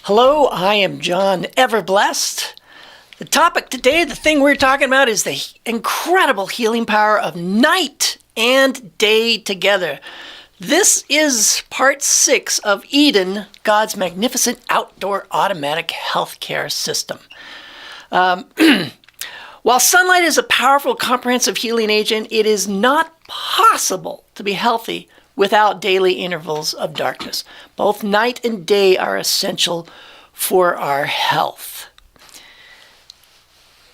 Hello, I am Džon Everblast. The topic today, the thing we're talking about, is the incredible healing power of night and day together. This is part 6 of Eden, God's magnificent outdoor automatic healthcare system. While sunlight is a powerful, comprehensive healing agent, it is not possible to be healthy without daily intervals of darkness. Both night and day are essential for our health.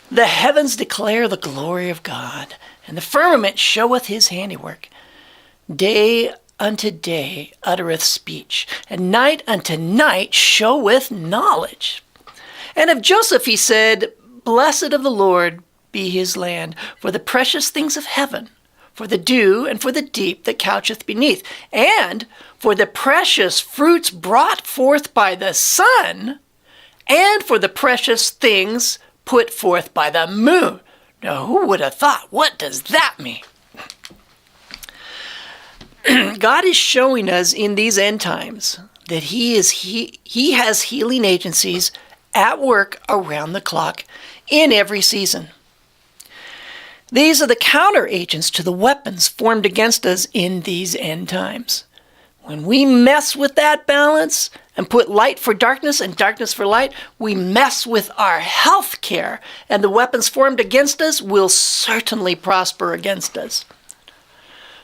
The heavens declare the glory of God, and the firmament showeth his handiwork. Day unto day uttereth speech, and night unto night showeth knowledge. And of Joseph he said, Blessed of the Lord be his land, for the precious things of heaven, for the dew and for the deep that coucheth beneath, and for the precious fruits brought forth by the sun, and for the precious things put forth by the moon. Now, who would have thought? What does that mean? God is showing us in these end times that he has healing agencies at work around the clock in every season. These are the counter agents to the weapons formed against us in these end times. When we mess with that balance and put light for darkness and darkness for light, we mess with our health care, and the weapons formed against us will certainly prosper against us.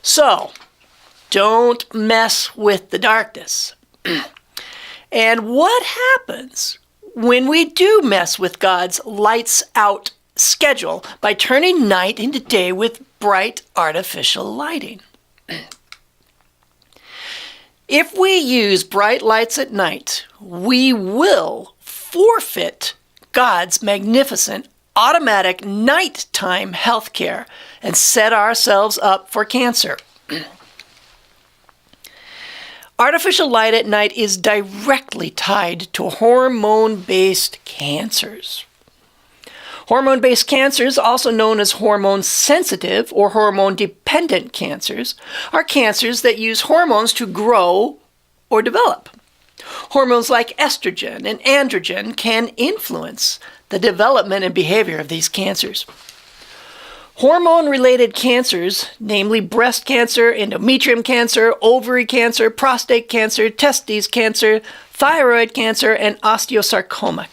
So, don't mess with the darkness. And what happens when we do mess with God's lights out schedule by turning night into day with bright artificial lighting? If we use bright lights at night, we will forfeit God's magnificent automatic nighttime health care and set ourselves up for cancer. Artificial light at night is directly tied to hormone-based cancers. Hormone-based cancers, also known as hormone-sensitive or hormone-dependent cancers, are cancers that use hormones to grow or develop. Hormones like estrogen and androgen can influence the development and behavior of these cancers. Hormone-related cancers, namely breast cancer, endometrium cancer, ovary cancer, prostate cancer, testes cancer, thyroid cancer, and osteosarcoma.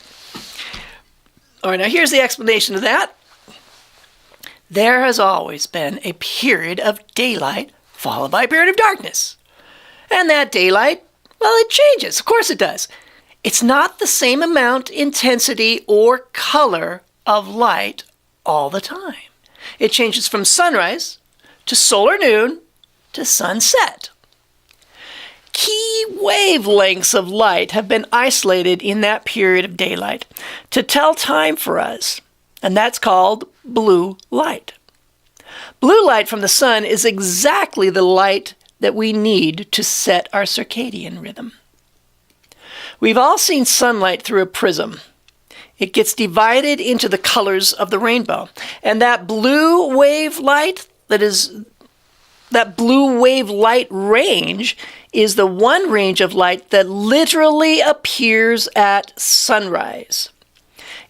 All right, now here's the explanation of that. There has always been a period of daylight followed by a period of darkness. And that daylight, well, it changes. Of course it does. It's not the same amount, intensity, or color of light all the time. It changes from sunrise to solar noon to sunset. Key wavelengths of light have been isolated in that period of daylight to tell time for us, and that's called blue light. Blue light from the sun is exactly the light that we need to set our circadian rhythm. We've all seen sunlight through a prism. It gets divided into the colors of the rainbow, and that blue wave light that blue wave light range is the one range of light that literally appears at sunrise.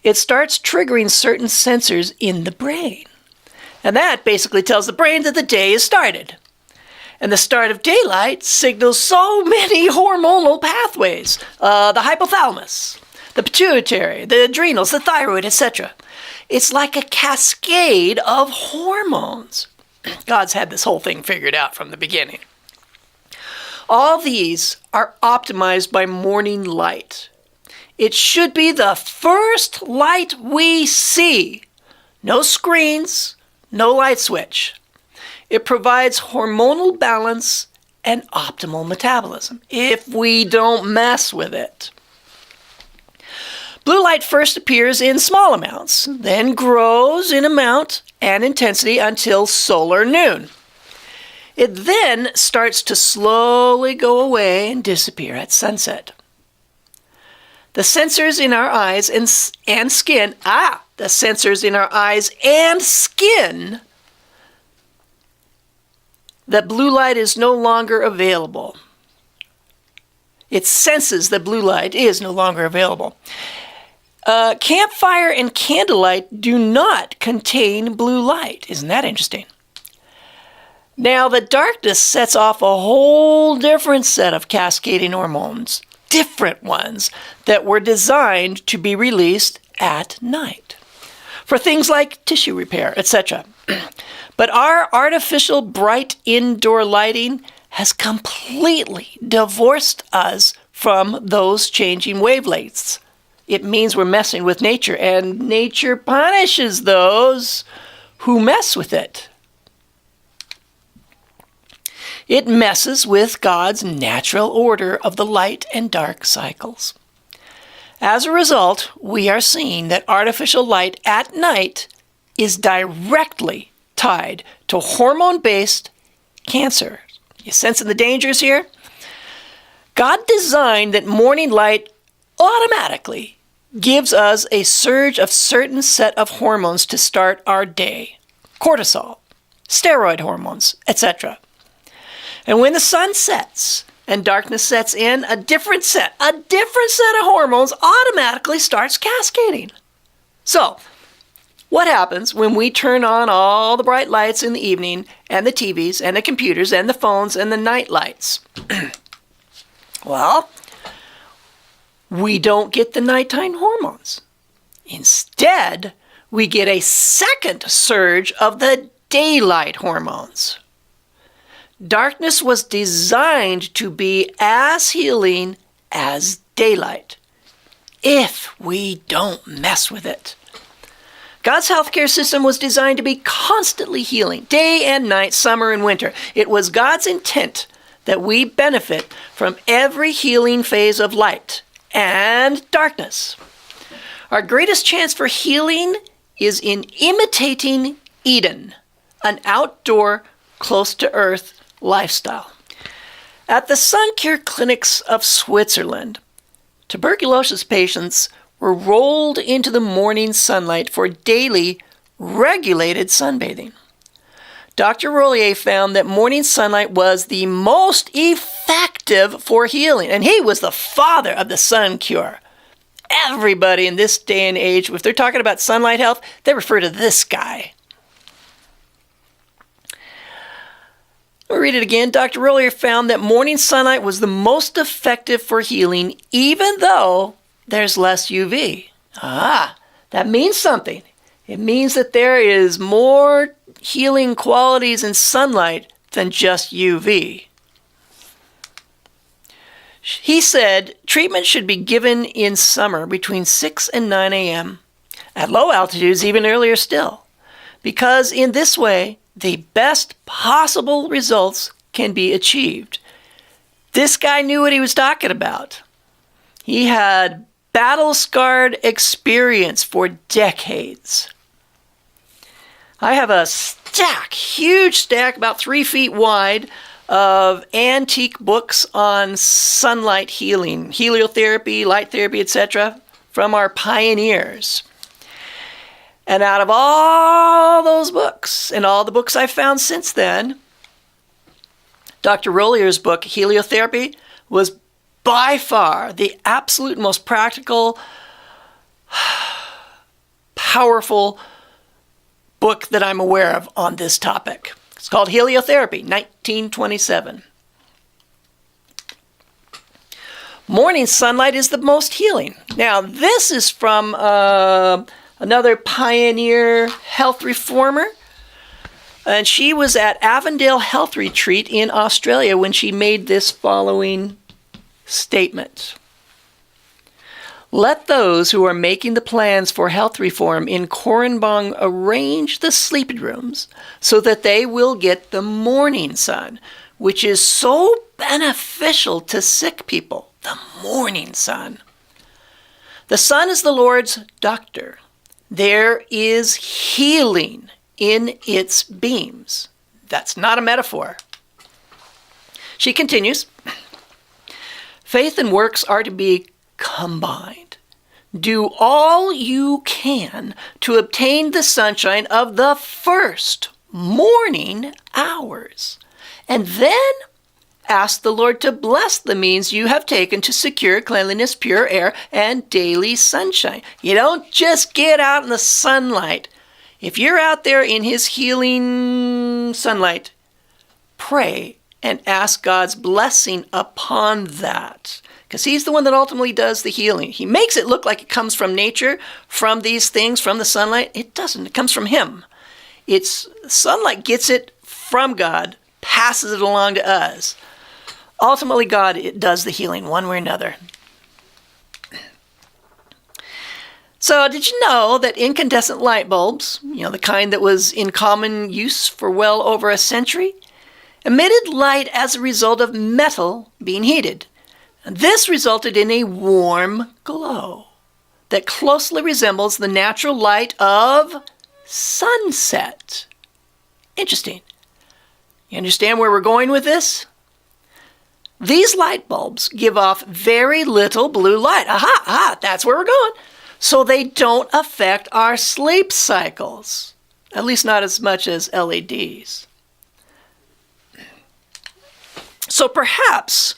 It starts triggering certain sensors in the brain. And that basically tells the brain that the day is started. And the start of daylight signals so many hormonal pathways. The hypothalamus, the pituitary, the adrenals, the thyroid, etc. It's like a cascade of hormones. God's had this whole thing figured out from the beginning. All these are optimized by morning light. It should be the first light we see. No screens, no light switch. It provides hormonal balance and optimal metabolism if we don't mess with it. Blue light first appears in small amounts, then grows in amount and intensity until solar noon. It then starts to slowly go away and disappear at sunset. The sensors in our eyes and skin, the sensors in our eyes and skin, that blue light is no longer available. It senses that blue light is no longer available. Campfire and candlelight do not contain blue light. Isn't that interesting? Now, the darkness sets off a whole different set of cascading hormones, different ones that were designed to be released at night for things like tissue repair, etc. But our artificial bright indoor lighting has completely divorced us from those changing wavelengths. It means we're messing with nature, and nature punishes those who mess with it. It messes with God's natural order of the light and dark cycles. As a result, we are seeing that artificial light at night is directly tied to hormone-based cancer. You sensing the dangers here? God designed that morning light automatically gives us a surge of certain set of hormones to start our day. Cortisol, steroid hormones, etc. And when the sun sets and darkness sets in, a different set of hormones automatically starts cascading. So, what happens when we turn on all the bright lights in the evening, and the TVs, and the computers, and the phones, and the night lights? Well, we don't get the nighttime hormones. Instead, we get a second surge of the daylight hormones. Darkness was designed to be as healing as daylight, if we don't mess with it. God's healthcare system was designed to be constantly healing, day and night, summer and winter. It was God's intent that we benefit from every healing phase of light and darkness. Our greatest chance for healing is in imitating Eden, an outdoor, close-to-earth lifestyle. At the sun cure clinics of Switzerland, tuberculosis patients were rolled into the morning sunlight for daily, regulated sunbathing. Dr. Rollier found that morning sunlight was the most effective for healing, and he was the father of the sun cure. Everybody in this day and age, if they're talking about sunlight health, they refer to this guy. I'll read it again. Dr. Rollier found that morning sunlight was the most effective for healing, even though there's less UV. That means something. It means that there is more healing qualities in sunlight than just UV. He said treatment should be given in summer between 6 and 9 a.m. At low altitudes, even earlier still, because in this way, the best possible results can be achieved. This guy knew what he was talking about. He had battle-scarred experience for decades. I have a huge stack, about 3 feet wide, of antique books on sunlight healing, heliotherapy, light therapy, etc., from our pioneers. And out of all those books, and all the books I've found since then, Dr. Rollier's book, Heliotherapy, was by far the absolute most practical, powerful book that I'm aware of on this topic. It's called Heliotherapy, 1927. Morning sunlight is the most healing. Now, this is from another pioneer health reformer. And she was at Avondale Health Retreat in Australia when she made this following statement. Let those who are making the plans for health reform in Korenbong arrange the sleeping rooms so that they will get the morning sun, which is so beneficial to sick people. The morning sun. The sun is the Lord's doctor. There is healing in its beams. That's not a metaphor. She continues, faith and works are to be combined. Do all you can to obtain the sunshine of the first morning hours. And then ask the Lord to bless the means you have taken to secure cleanliness, pure air, and daily sunshine. You don't just get out in the sunlight. If you're out there in his healing sunlight, pray and ask God's blessing upon that. Because he's the one that ultimately does the healing. He makes it look like it comes from nature, from these things, from the sunlight. It doesn't. It comes from him. It's sunlight gets it from God, passes it along to us. Ultimately, God does the healing one way or another. So did you know that incandescent light bulbs, the kind that was in common use for well over a century, emitted light as a result of metal being heated? And this resulted in a warm glow that closely resembles the natural light of sunset. Interesting. You understand where we're going with this? These light bulbs give off very little blue light. Aha, that's where we're going. So they don't affect our sleep cycles, at least not as much as LEDs. So perhaps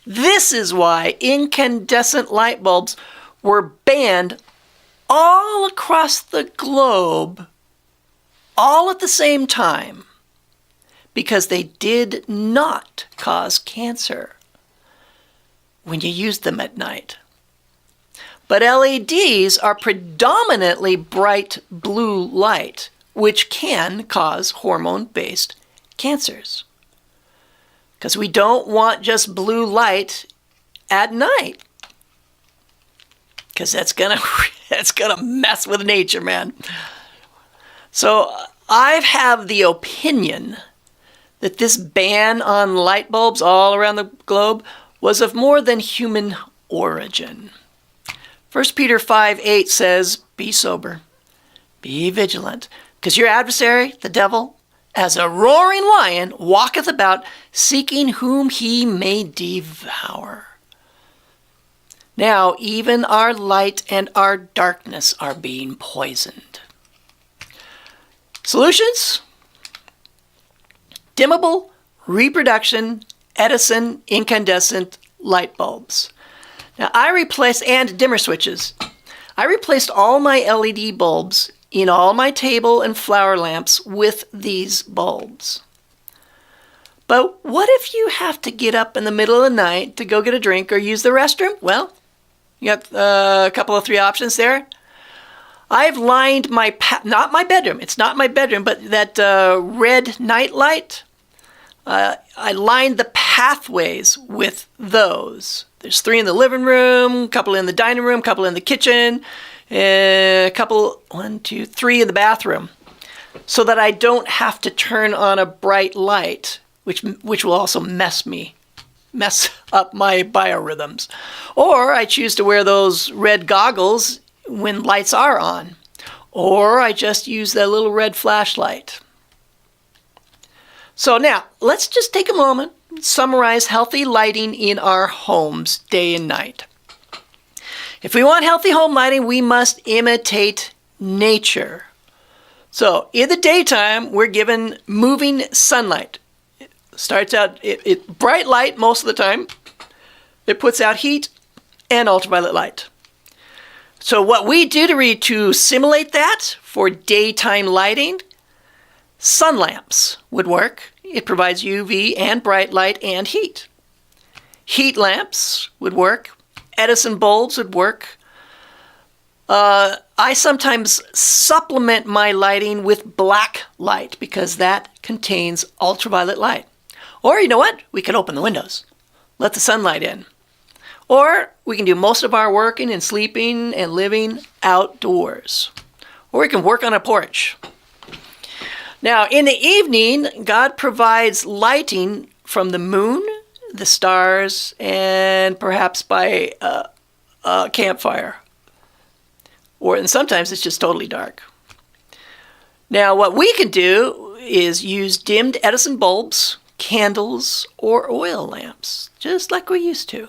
this is why incandescent light bulbs were banned all across the globe, all at the same time, because they did not cause cancer when you used them at night. But LEDs are predominantly bright blue light, which can cause hormone-based cancers. Because we don't want just blue light at night. Because that's gonna mess with nature, man. So I have the opinion that this ban on light bulbs all around the globe was of more than human origin. 1 Peter 5:8 says, "Be sober, be vigilant, because your adversary, the devil, as a roaring lion, walketh about, seeking whom he may devour." Now, even our light and our darkness are being poisoned. Solutions? Dimmable, reproduction, Edison incandescent light bulbs. Now, and dimmer switches. I replaced all my LED bulbs in all my table and flower lamps with these bulbs. But what if you have to get up in the middle of the night to go get a drink or use the restroom? Well, you got a couple of three options there. I've lined not my bedroom, it's not my bedroom, but that red night light, I lined the pathways with those. There's 3 in the living room, a couple in the dining room, a couple in the kitchen, a couple, 1, 2, 3 in the bathroom, so that I don't have to turn on a bright light, which will also mess up my biorhythms. Or I choose to wear those red goggles when lights are on. Or I just use that little red flashlight. So now, let's just take a moment and summarize healthy lighting in our homes day and night. If we want healthy home lighting, we must imitate nature. So in the daytime, we're given moving sunlight. It starts out bright light most of the time. It puts out heat and ultraviolet light. So what we do to simulate that for daytime lighting, sun lamps would work. It provides UV and bright light and heat. Heat lamps would work. Edison bulbs would work. I sometimes supplement my lighting with black light because that contains ultraviolet light. Or you know what? We can open the windows. Let the sunlight in. Or we can do most of our working and sleeping and living outdoors. Or we can work on a porch. Now, in the evening, God provides lighting from the moon, the stars, and perhaps by a campfire. And sometimes it's just totally dark. Now, what we can do is use dimmed Edison bulbs, candles, or oil lamps, just like we used to.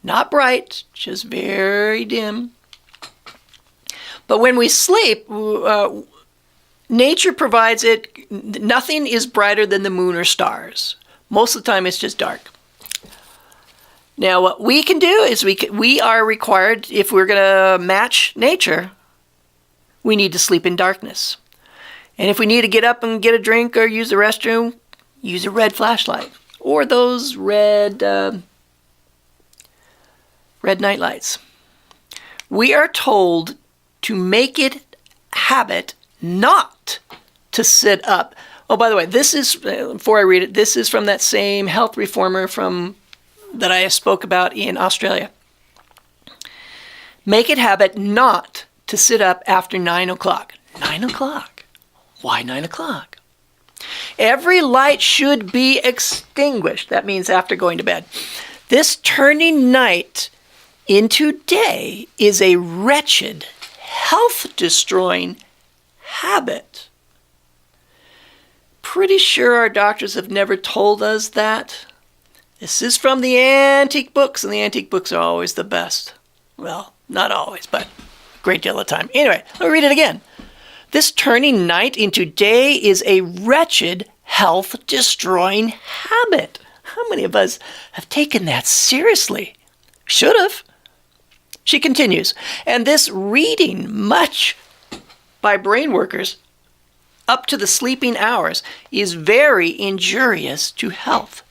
Not bright, just very dim. But when we sleep, nature provides it. Nothing is brighter than the moon or stars. Most of the time, it's just dark. Now, what we can do is we are required, if we're going to match nature, we need to sleep in darkness. And if we need to get up and get a drink or use the restroom, use a red flashlight or those red night lights. We are told to make it habit not to sit up. Oh, by the way, this is, before I read it, this is from that same health reformer that I spoke about in Australia. Make it habit not to sit up after 9 o'clock. 9 o'clock? Why 9 o'clock? Every light should be extinguished. That means after going to bed. This turning night into day is a wretched, health-destroying habit. Pretty sure our doctors have never told us that. This is from the antique books, and the antique books are always the best. Well, not always, but a great deal of the time. Anyway, let me read it again. This turning night into day is a wretched, health-destroying habit. How many of us have taken that seriously? Should have. She continues, and this reading much by brain workers up to the sleeping hours is very injurious to health.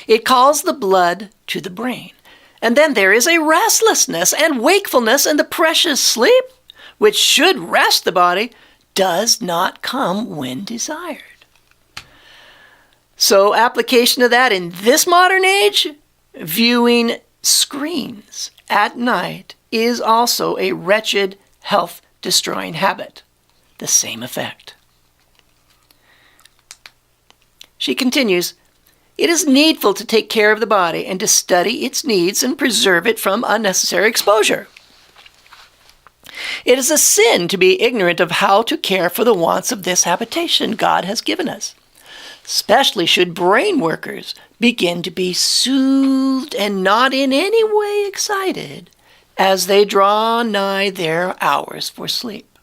It calls the blood to the brain. And then there is a restlessness and wakefulness, and the precious sleep, which should rest the body, does not come when desired. So application of that in this modern age, viewing screens at night is also a wretched, health-destroying habit. The same effect. She continues, it is needful to take care of the body and to study its needs and preserve it from unnecessary exposure. It is a sin to be ignorant of how to care for the wants of this habitation God has given us. Especially should brain workers begin to be soothed and not in any way excited as they draw nigh their hours for sleep.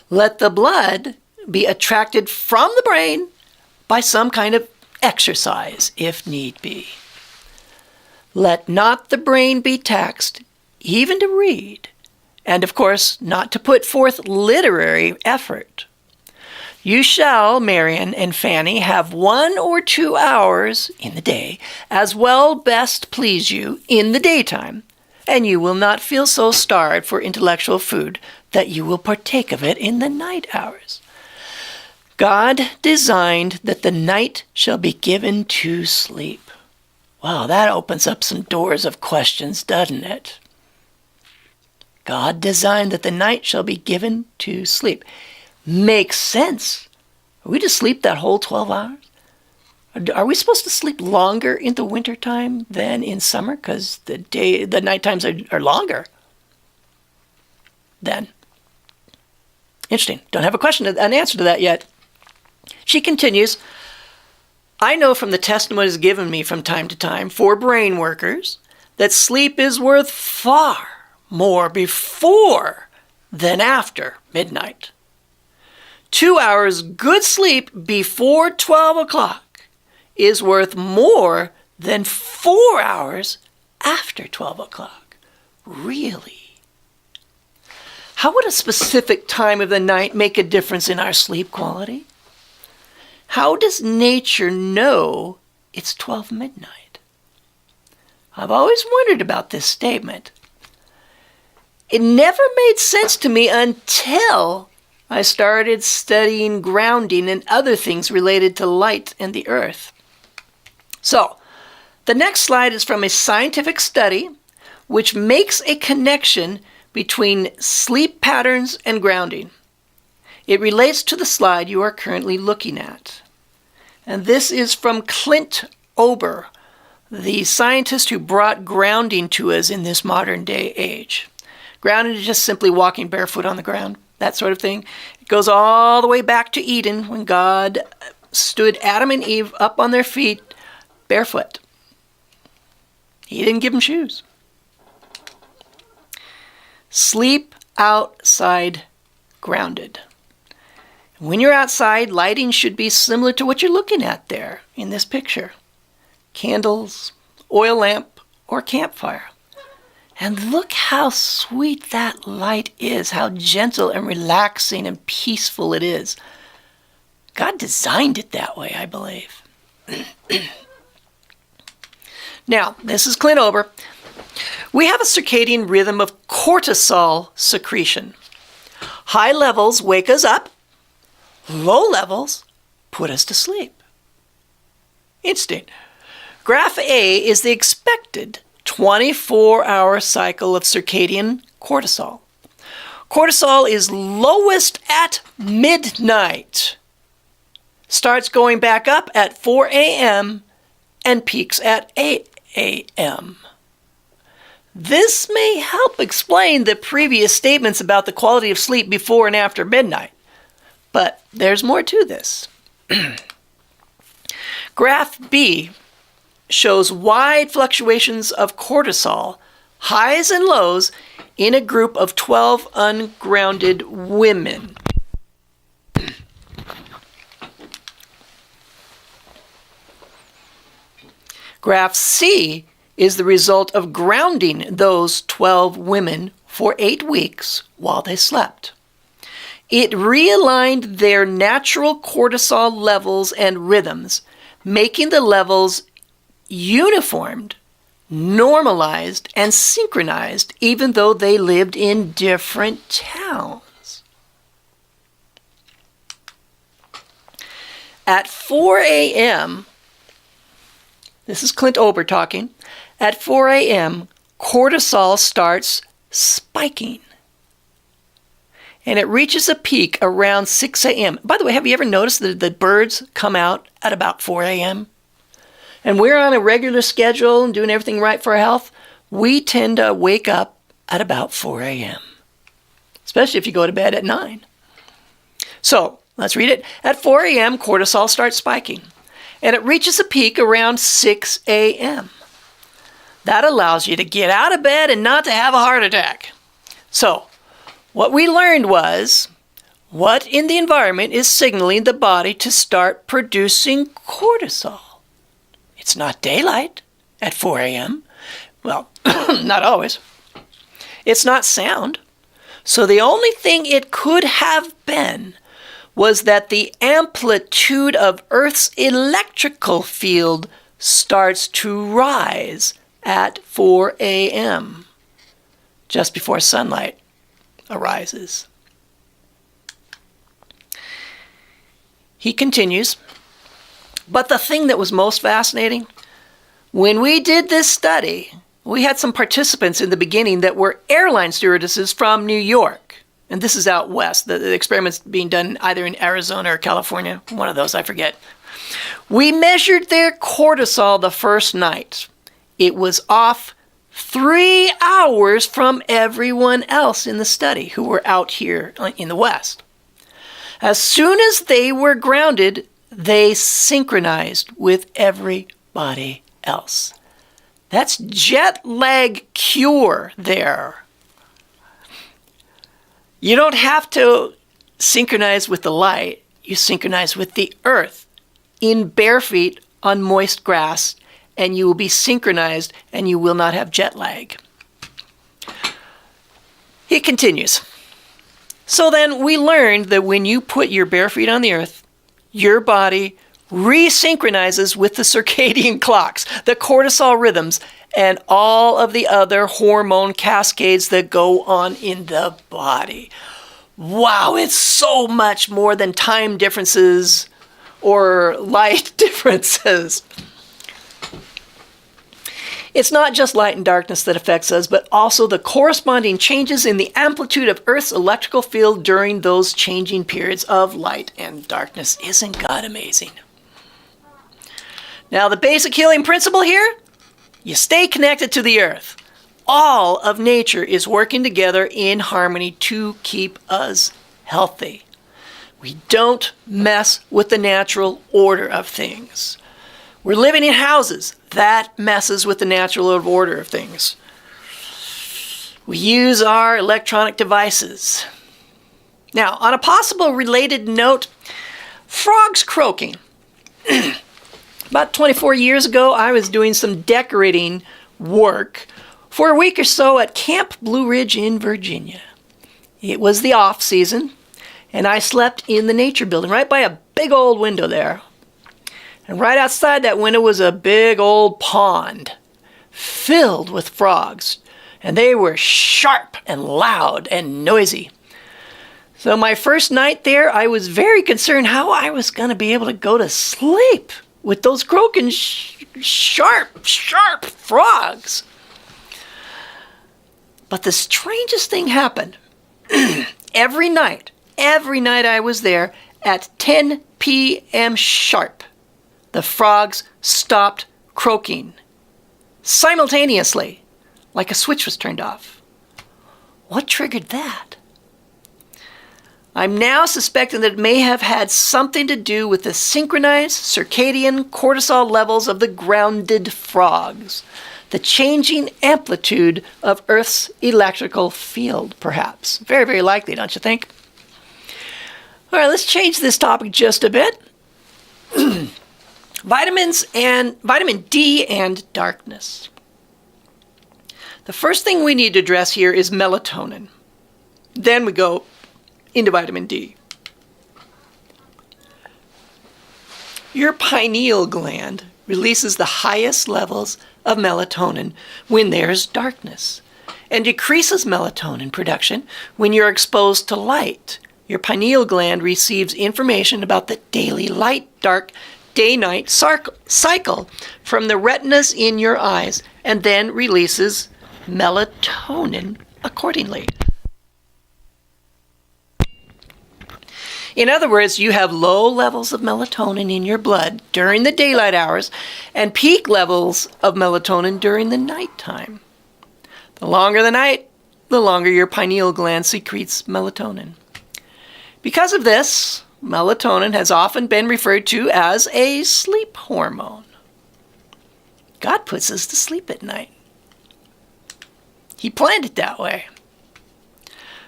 Let the blood be attracted from the brain by some kind of exercise, if need be. Let not the brain be taxed, even to read, and of course not to put forth literary effort. You shall, Marion and Fanny, have 1 or 2 hours in the day, as well best please you in the daytime, and you will not feel so starved for intellectual food that you will partake of it in the night hours. God designed that the night shall be given to sleep. Wow, that opens up some doors of questions, doesn't it? God designed that the night shall be given to sleep. Makes sense. Are we to sleep that whole 12 hours? Are we supposed to sleep longer in the wintertime than in summer? Because the night times are longer then. Interesting. Don't have an answer to that yet. She continues, I know from the testimonies given me from time to time for brain workers that sleep is worth far more before than after midnight. 2 hours good sleep before 12 o'clock is worth more than 4 hours after 12 o'clock. Really? How would a specific time of the night make a difference in our sleep quality? How does nature know it's 12 midnight? I've always wondered about this statement. It never made sense to me until I started studying grounding and other things related to light and the earth. So, the next slide is from a scientific study which makes a connection between sleep patterns and grounding. It relates to the slide you are currently looking at. And this is from Clint Ober, the scientist who brought grounding to us in this modern day age. Grounding is just simply walking barefoot on the ground, that sort of thing. It goes all the way back to Eden when God stood Adam and Eve up on their feet barefoot. He didn't give them shoes. Sleep outside grounded. When you're outside, lighting should be similar to what you're looking at there in this picture. Candles, oil lamp, or campfire. And look how sweet that light is, how gentle and relaxing and peaceful it is. God designed it that way, I believe. Now, this is Clint Ober. We have a circadian rhythm of cortisol secretion. High levels wake us up. Low levels put us to sleep. Instinct. Graph A is the expected 24-hour cycle of circadian cortisol. Cortisol is lowest at midnight, starts going back up at 4 a.m. and peaks at 8 a.m. This may help explain the previous statements about the quality of sleep before and after midnight, but there's more to this. Graph B shows wide fluctuations of cortisol, highs and lows, in a group of 12 ungrounded women. Graph C is the result of grounding those 12 women for 8 weeks while they slept. It realigned their natural cortisol levels and rhythms, making the levels uniformed, normalized, and synchronized, even though they lived in different towns. At 4 a.m., this is Clint Ober talking, at 4 a.m., cortisol starts spiking. And it reaches a peak around 6 a.m. By the way, have you ever noticed that the birds come out at about 4 a.m.? And we're on a regular schedule and doing everything right for our health. We tend to wake up at about 4 a.m., especially if you go to bed at 9. So let's read it. At 4 a.m., cortisol starts spiking, and it reaches a peak around 6 a.m. That allows you to get out of bed and not to have a heart attack. So what we learned was what in the environment is signaling the body to start producing cortisol. It's not daylight at 4 a.m. Well, not always. It's not sound. So the only thing it could have been was that the amplitude of Earth's electrical field starts to rise at 4 a.m., just before sunlight arises. He continues, but the thing that was most fascinating, when we did this study, we had some participants in the beginning that were airline stewardesses from New York. And this is out west. The experiment's being done either in Arizona or California. One of those, I forget. We measured their cortisol the first night. It was off 3 hours from everyone else in the study who were out here in the West. As soon as they were grounded, they synchronized with everybody else. That's jet lag cure there. You don't have to synchronize with the light. You synchronize with the earth in bare feet on moist grass, and you will be synchronized and you will not have jet lag. He continues. So then we learned that when you put your bare feet on the earth, your body resynchronizes with the circadian clocks, the cortisol rhythms, and all of the other hormone cascades that go on in the body. Wow, it's so much more than time differences or light differences. It's not just light and darkness that affects us, but also the corresponding changes in the amplitude of Earth's electrical field during those changing periods of light and darkness. Isn't God amazing? Now, the basic healing principle here, you stay connected to the earth. All of nature is working together in harmony to keep us healthy. We don't mess with the natural order of things. We're living in houses. That messes with the natural order of things. We use our electronic devices. Now, on a possible related note, frogs croaking. About 24 years ago, I was doing some decorating work for a week or so at Camp Blue Ridge in Virginia. It was the off season, and I slept in the nature building right by a big old window there. And right outside that window was a big old pond filled with frogs, and they were sharp and loud and noisy. So my first night there, I was very concerned how I was going to be able to go to sleep with those croaking sharp frogs. But the strangest thing happened. Every night I was there at 10 p.m. sharp, the frogs stopped croaking simultaneously, like a switch was turned off. What triggered that? I'm now suspecting that it may have had something to do with the synchronized circadian cortisol levels of the grounded frogs, the changing amplitude of Earth's electrical field, perhaps. Very, very likely, don't you think? All right, let's change this topic just a bit. Vitamin D and darkness. The first thing we need to address here is melatonin. Then we go into vitamin D. Your pineal gland releases the highest levels of melatonin when there's darkness, and decreases melatonin production when you're exposed to light. Your pineal gland receives information about the daily light-dark, day-night cycle from the retinas in your eyes, and then releases melatonin accordingly. In other words, you have low levels of melatonin in your blood during the daylight hours and peak levels of melatonin during the nighttime. The longer the night, the longer your pineal gland secretes melatonin. Because of this, melatonin has often been referred to as a sleep hormone. God puts us to sleep at night. He planned it that way.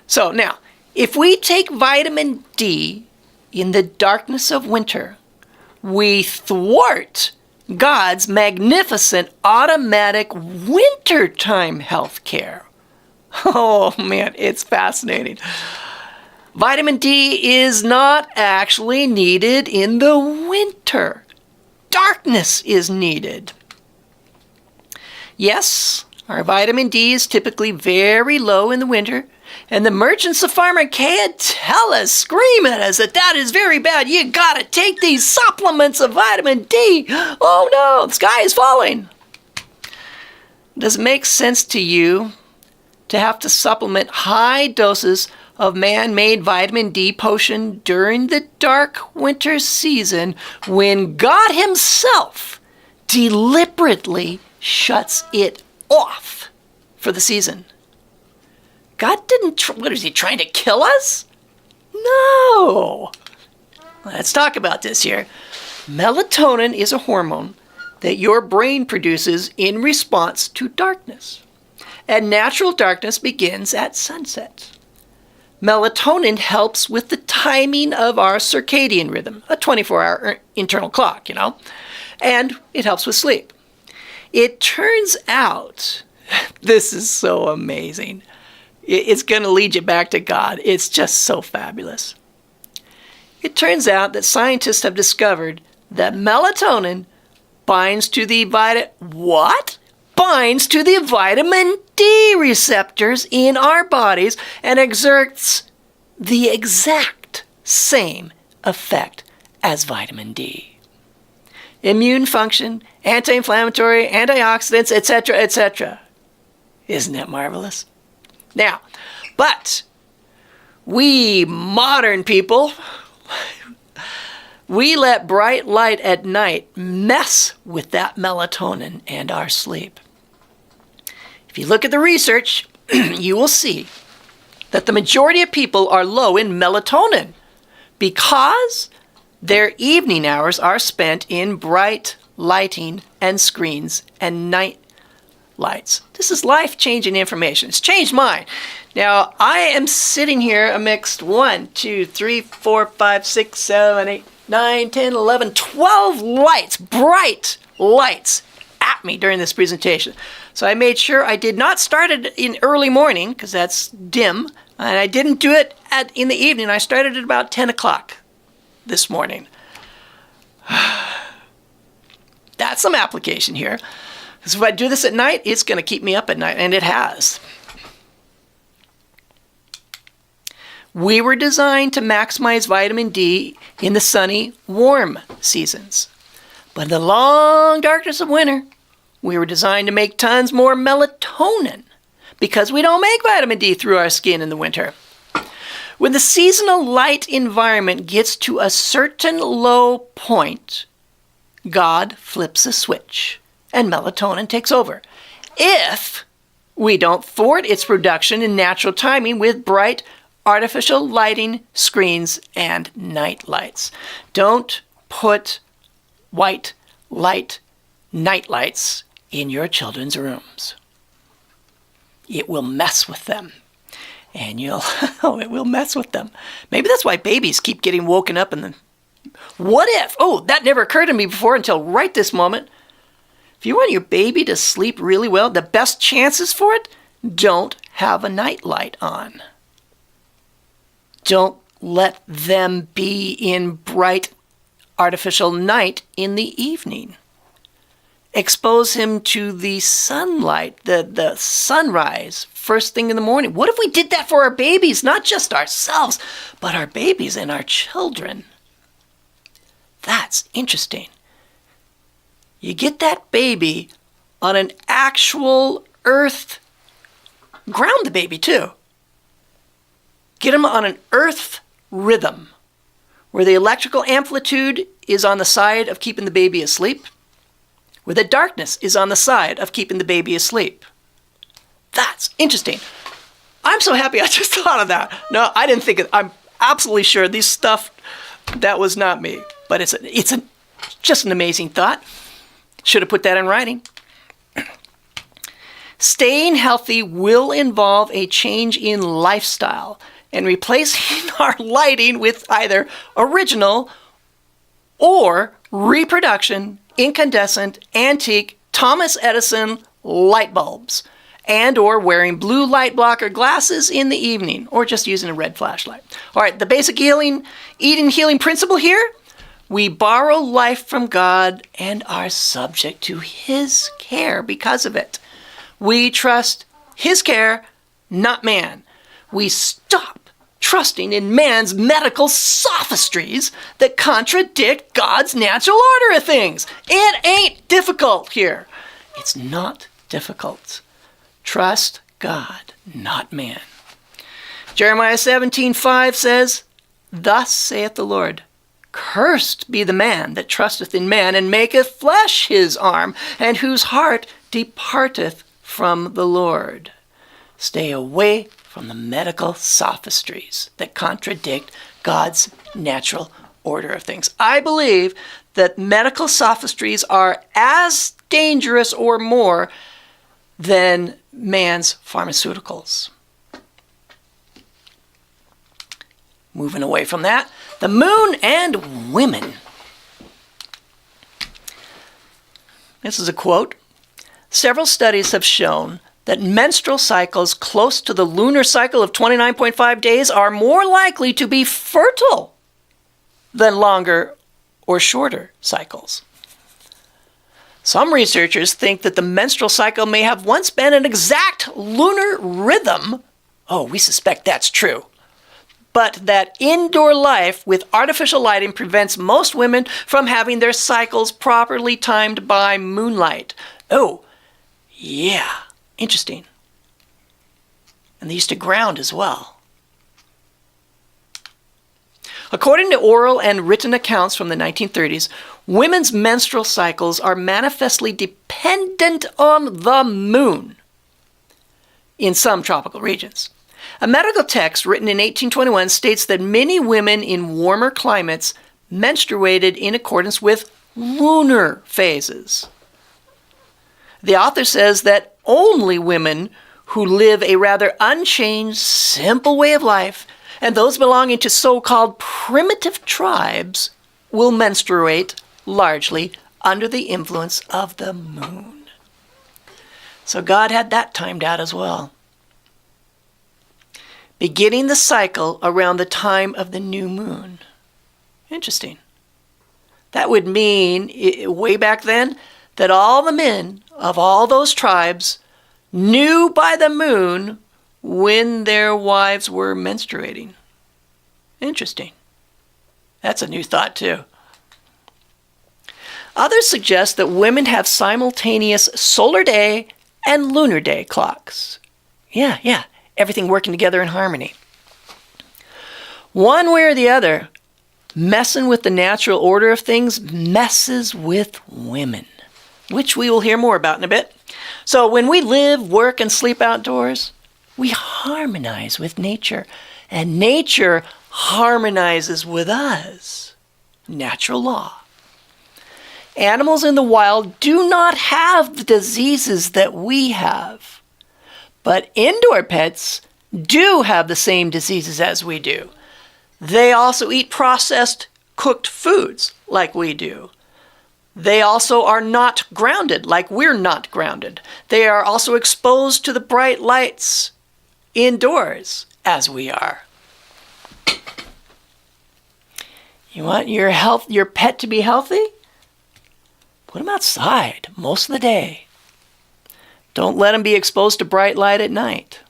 So now, if we take vitamin D in the darkness of winter, we thwart God's magnificent automatic wintertime health care. Oh man, it's fascinating. Vitamin D is not actually needed in the winter. Darkness is needed. Yes, our vitamin D is typically very low in the winter, and the merchants of farmer can't tell us, scream at us that is very bad. You gotta take these supplements of vitamin D. Oh no, the sky is falling. Does it make sense to you to have to supplement high doses of man-made vitamin D potion during the dark winter season when God himself deliberately shuts it off for the season? God didn't, what is he, trying to kill us? No. Let's talk about this here. Melatonin is a hormone that your brain produces in response to darkness. And natural darkness begins at sunset. Melatonin helps with the timing of our circadian rhythm, a 24-hour internal clock, and it helps with sleep. It turns out, this is so amazing. It's going to lead you back to God. It's just so fabulous. It turns out that scientists have discovered that melatonin binds to the binds to the vitamin D receptors in our bodies and exerts the exact same effect as vitamin D. Immune function, anti-inflammatory, antioxidants, etc., etc. Isn't that marvelous? Now, but we modern people, we let bright light at night mess with that melatonin and our sleep. If you look at the research, you will see that the majority of people are low in melatonin because their evening hours are spent in bright lighting and screens and night lights. This is life-changing information. It's changed mine. Now, I am sitting here amidst 1, 2, 3, 4, 5, 6, 7, 8, 9, 10, 11, 12 lights, bright lights at me during this presentation. So I made sure I did not start it in early morning, because that's dim, and I didn't do it in the evening. I started at about 10 o'clock this morning. That's some application here. Because if I do this at night, it's going to keep me up at night, and it has. We were designed to maximize vitamin D in the sunny, warm seasons. But in the long darkness of winter, we were designed to make tons more melatonin because we don't make vitamin D through our skin in the winter. When the seasonal light environment gets to a certain low point, God flips a switch and melatonin takes over. If we don't thwart its production in natural timing with bright artificial lighting screens and night lights. Don't put white light night lights in your children's rooms. It will mess with them. And it will mess with them. Maybe that's why babies keep getting woken up what if? Oh, that never occurred to me before until right this moment. If you want your baby to sleep really well, the best chances for it, don't have a night light on. Don't let them be in bright artificial night in the evening. Expose him to the sunlight, the sunrise, first thing in the morning. What if we did that for our babies, not just ourselves, but our babies and our children? That's interesting. You get that baby on an actual earth, ground the baby too. Get them on an earth rhythm where the electrical amplitude is on the side of keeping the baby asleep, where the darkness is on the side of keeping the baby asleep. That's interesting. I'm so happy I just thought of that. No, I didn't think it. I'm absolutely sure this stuff, that was not me. But it's just an amazing thought. Should have put that in writing. Staying healthy will involve a change in lifestyle and replacing our lighting with either original or reproduction, incandescent, antique, Thomas Edison light bulbs, and or wearing blue light blocker glasses in the evening, or just using a red flashlight. All right, the basic eating healing principle here: we borrow life from God and are subject to His care because of it. We trust His care, not man. We stop trusting in man's medical sophistries that contradict God's natural order of things. It ain't difficult here. It's not difficult. Trust God, not man. Jeremiah 17:5 says, "Thus saith the Lord, Cursed be the man that trusteth in man, and maketh flesh his arm, and whose heart departeth from the Lord." Stay away from the medical sophistries that contradict God's natural order of things. I believe that medical sophistries are as dangerous or more than man's pharmaceuticals. Moving away from that, the moon and women. This is a quote. Several studies have shown that menstrual cycles close to the lunar cycle of 29.5 days are more likely to be fertile than longer or shorter cycles. Some researchers think that the menstrual cycle may have once been an exact lunar rhythm. Oh, we suspect that's true. But that indoor life with artificial lighting prevents most women from having their cycles properly timed by moonlight. Oh, yeah, interesting. And they used to ground as well. According to oral and written accounts from the 1930s, women's menstrual cycles are manifestly dependent on the moon in some tropical regions. A medical text written in 1821 states that many women in warmer climates menstruated in accordance with lunar phases. The author says that only women who live a rather unchanged, simple way of life, and those belonging to so-called primitive tribes will menstruate largely under the influence of the moon. So God had that timed out as well. Beginning the cycle around the time of the new moon. Interesting. That would mean, way back then, that all the men of all those tribes knew by the moon when their wives were menstruating. Interesting. That's a new thought, too. Others suggest that women have simultaneous solar day and lunar day clocks. Yeah. Everything working together in harmony. One way or the other, messing with the natural order of things messes with women, which we will hear more about in a bit. So when we live, work, and sleep outdoors, we harmonize with nature, and nature harmonizes with us. Natural law. Animals in the wild do not have the diseases that we have, but indoor pets do have the same diseases as we do. They also eat processed, cooked foods like we do. They also are not grounded like we're not grounded. They are also exposed to the bright lights indoors as we are. You want your pet to be healthy? Put them outside most of the day. Don't let them be exposed to bright light at night.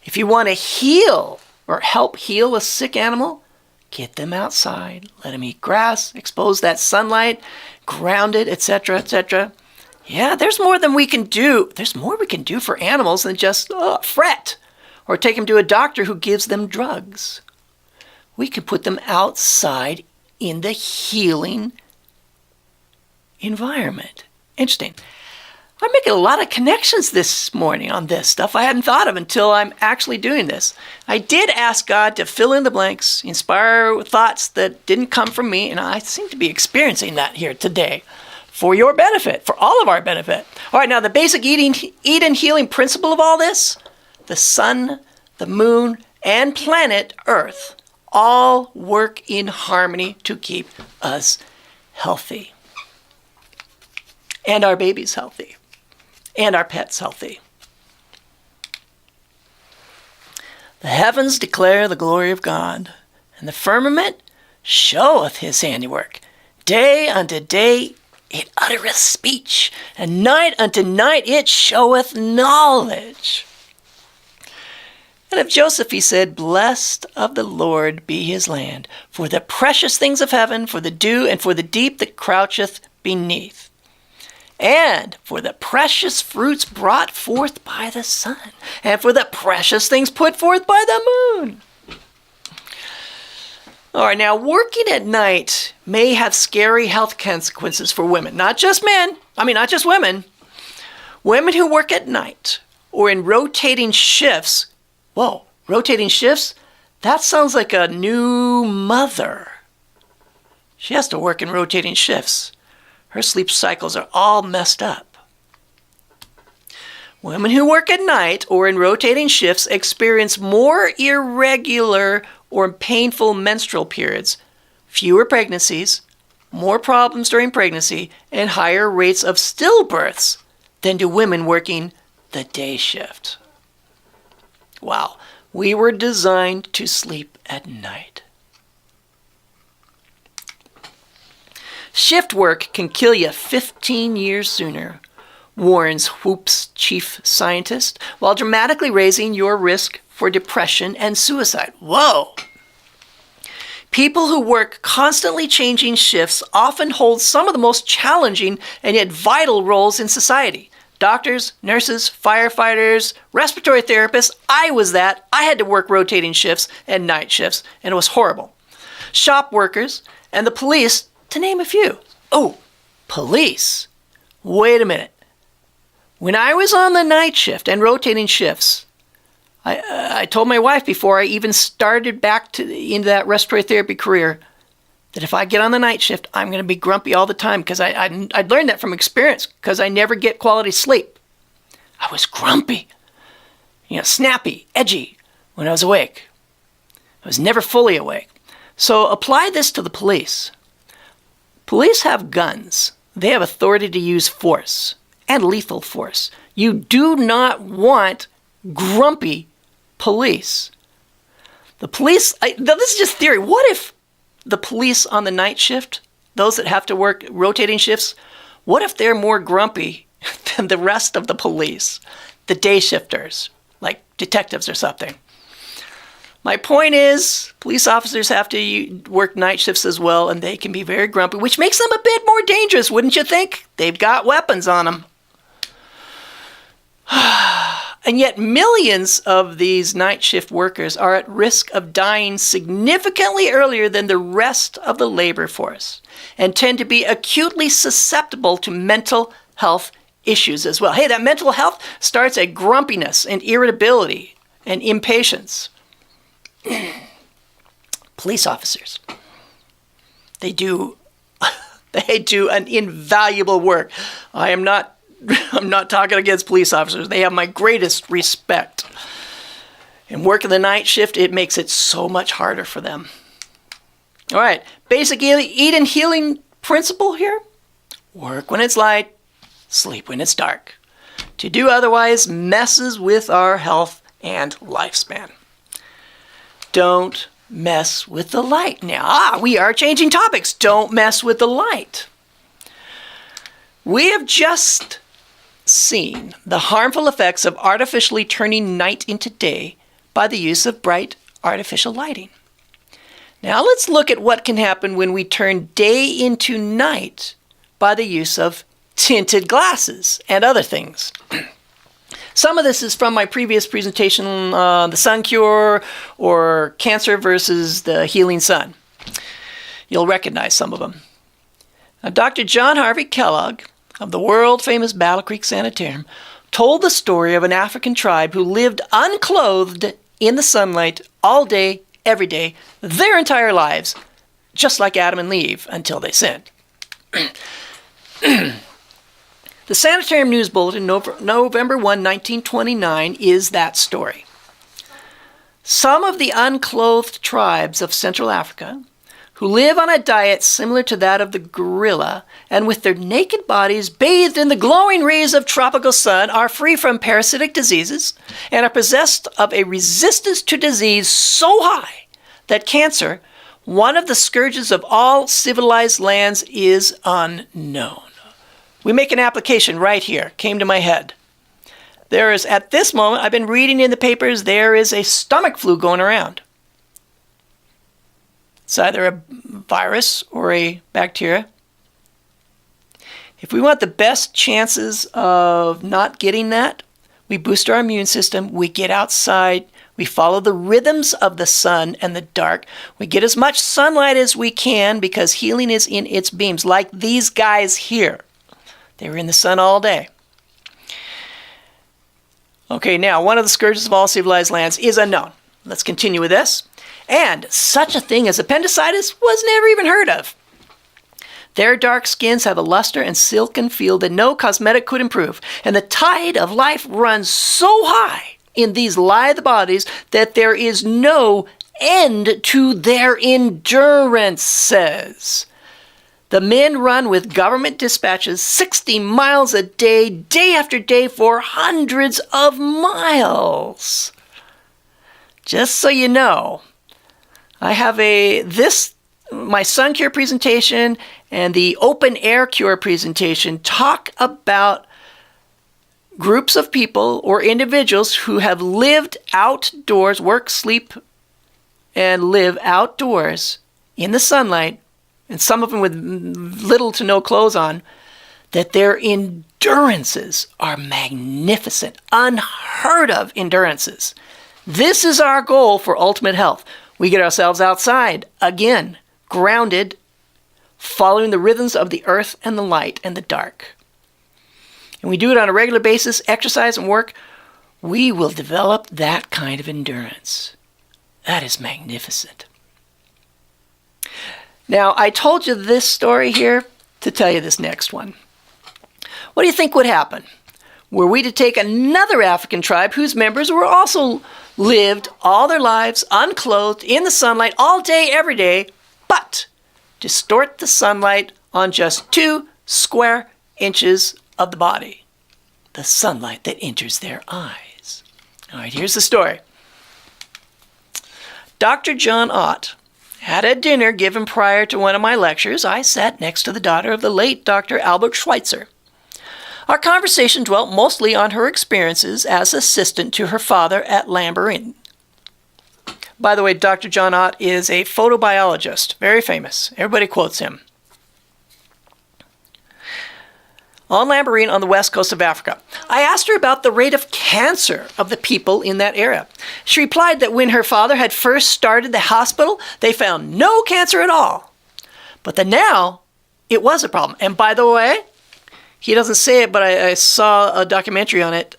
If you want to heal or help heal a sick animal, get them outside. Let them eat grass, expose that sunlight, ground it, etc., etc. Yeah, there's more than we can do. There's more we can do for animals than just fret or take them to a doctor who gives them drugs. We can put them outside in the healing environment. Interesting. I'm making a lot of connections this morning on this stuff I hadn't thought of until I'm actually doing this. I did ask God to fill in the blanks, inspire thoughts that didn't come from me, and I seem to be experiencing that here today for your benefit, for all of our benefit. All right, now the basic eat and healing principle of all this, the sun, the moon, and planet Earth all work in harmony to keep us healthy. And our babies healthy. And our pets healthy. The heavens declare the glory of God, and the firmament showeth his handiwork. Day unto day it uttereth speech, and night unto night it showeth knowledge. And of Joseph he said, Blessed of the Lord be his land, for the precious things of heaven, for the dew, and for the deep that croucheth beneath. And for the precious fruits brought forth by the sun, and for the precious things put forth by the moon. All right, now working at night may have scary health consequences for women, not just men. Not just women. Women who work at night or in rotating shifts. Whoa, rotating shifts? That sounds like a new mother. She has to work in rotating shifts. Her sleep cycles are all messed up. Women who work at night or in rotating shifts experience more irregular or painful menstrual periods, fewer pregnancies, more problems during pregnancy, and higher rates of stillbirths than do women working the day shift. Wow, we were designed to sleep at night. Shift work can kill you 15 years sooner, warns Whoop's chief scientist, while dramatically raising your risk for depression and suicide. Whoa! People who work constantly changing shifts often hold some of the most challenging and yet vital roles in society. Doctors, nurses, firefighters, respiratory therapists. I was that. I had to work rotating shifts and night shifts, and it was horrible. Shop workers and the police, to name a few. Oh, police. Wait a minute. When I was on the night shift and rotating shifts, I told my wife before I even started back into that respiratory therapy career, that if I get on the night shift, I'm going to be grumpy all the time, because I'd learned that from experience, because I never get quality sleep. I was grumpy, snappy, edgy when I was awake. I was never fully awake. So apply this to the police. Police have guns. They have authority to use force, and lethal force. You do not want grumpy police. The police, this is just theory. What if the police on the night shift, those that have to work rotating shifts, what if they're more grumpy than the rest of the police, the day shifters, like detectives or something? My point is, police officers have to work night shifts as well, and they can be very grumpy, which makes them a bit more dangerous, wouldn't you think? They've got weapons on them. And yet millions of these night shift workers are at risk of dying significantly earlier than the rest of the labor force, and tend to be acutely susceptible to mental health issues as well. Hey, that mental health starts at grumpiness and irritability and impatience. Police officers, they do an invaluable work. I'm not talking against police officers. They have my greatest respect. And working the night shift, it makes it so much harder for them. All right, basic eat and healing principle here. Work when it's light, sleep when it's dark. To do otherwise messes with our health and lifespan. Don't mess with the light. Now, we are changing topics. Don't mess with the light. We have just seen the harmful effects of artificially turning night into day by the use of bright artificial lighting. Now let's look at what can happen when we turn day into night by the use of tinted glasses and other things. Some of this is from my previous presentation, the sun cure, or cancer versus the healing sun. You'll recognize some of them. Now, Dr. John Harvey Kellogg of the world-famous Battle Creek Sanitarium told the story of an African tribe who lived unclothed in the sunlight all day, every day, their entire lives, just like Adam and Eve until they sinned. The Sanitarium News Bulletin, November 1, 1929, is that story. Some of the unclothed tribes of Central Africa, who live on a diet similar to that of the gorilla, and with their naked bodies bathed in the glowing rays of tropical sun, are free from parasitic diseases and are possessed of a resistance to disease so high that cancer, one of the scourges of all civilized lands, is unknown. We make an application right here. Came to my head. There is, at this moment, I've been reading in the papers, there is a stomach flu going around. It's either a virus or a bacteria. If we want the best chances of not getting that, we boost our immune system, we get outside, we follow the rhythms of the sun and the dark. We get as much sunlight as we can because healing is in its beams, like these guys here. They were in the sun all day. Okay, now, one of the scourges of all civilized lands is unknown. Let's continue with this. And such a thing as appendicitis was never even heard of. Their dark skins have a luster and silken feel that no cosmetic could improve. And the tide of life runs so high in these lithe bodies that there is no end to their endurances. The men run with government dispatches 60 miles a day, day after day, for hundreds of miles. Just so you know, I have my sun cure presentation and the open air cure presentation talk about groups of people or individuals who have lived outdoors, work, sleep, and live outdoors in the sunlight, and some of them with little to no clothes on, that their endurances are magnificent, unheard of endurances. This is our goal for ultimate health. We get ourselves outside, again, grounded, following the rhythms of the earth and the light and the dark. And we do it on a regular basis, exercise and work, we will develop that kind of endurance. That is magnificent. Now, I told you this story here to tell you this next one. What do you think would happen were we to take another African tribe whose members were also lived all their lives unclothed in the sunlight all day, every day, but distort the sunlight on just 2 square inches of the body, the sunlight that enters their eyes. All right, here's the story. Dr. John Ott had a dinner given prior to one of my lectures. I sat next to the daughter of the late Dr. Albert Schweitzer. Our conversation dwelt mostly on her experiences as assistant to her father at Lamberton. By the way, Dr. John Ott is a photobiologist, very famous. Everybody quotes him. On Lamberton on the west coast of Africa. I asked her about the rate of cancer of the people in that area. She replied that when her father had first started the hospital, they found no cancer at all. But that now, it was a problem. And by the way, he doesn't say it, but I saw a documentary on it.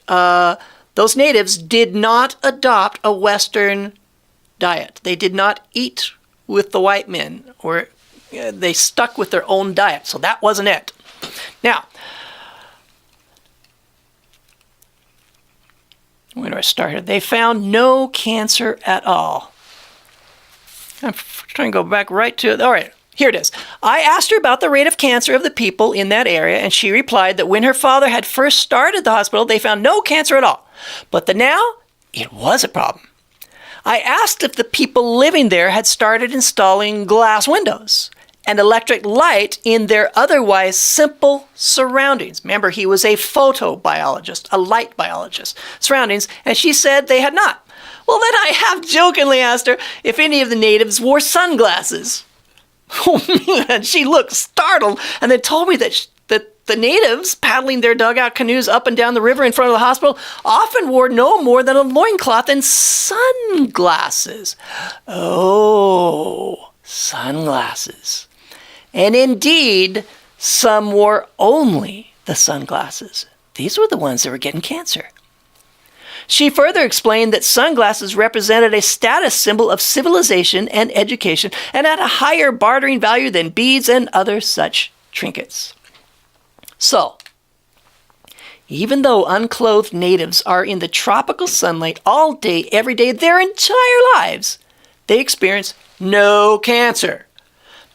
Those natives did not adopt a Western diet. They did not eat with the white men, or they stuck with their own diet. So that wasn't it. Now, where do I start? They found no cancer at all. I'm trying to go back right to it. All right, here it is. I asked her about the rate of cancer of the people in that area, and she replied that when her father had first started the hospital, they found no cancer at all. But that now, it was a problem. I asked if the people living there had started installing glass windows and electric light in their otherwise simple surroundings. Remember, he was a photobiologist, a light biologist, surroundings, and she said they had not. Well, then I half jokingly asked her if any of the natives wore sunglasses. Oh man, she looked startled and then told me that the natives paddling their dugout canoes up and down the river in front of the hospital often wore no more than a loincloth and sunglasses. Oh, sunglasses. And indeed, some wore only the sunglasses. These were the ones that were getting cancer. She further explained that sunglasses represented a status symbol of civilization and education and had a higher bartering value than beads and other such trinkets. So, even though unclothed natives are in the tropical sunlight all day, every day, their entire lives, they experience no cancer.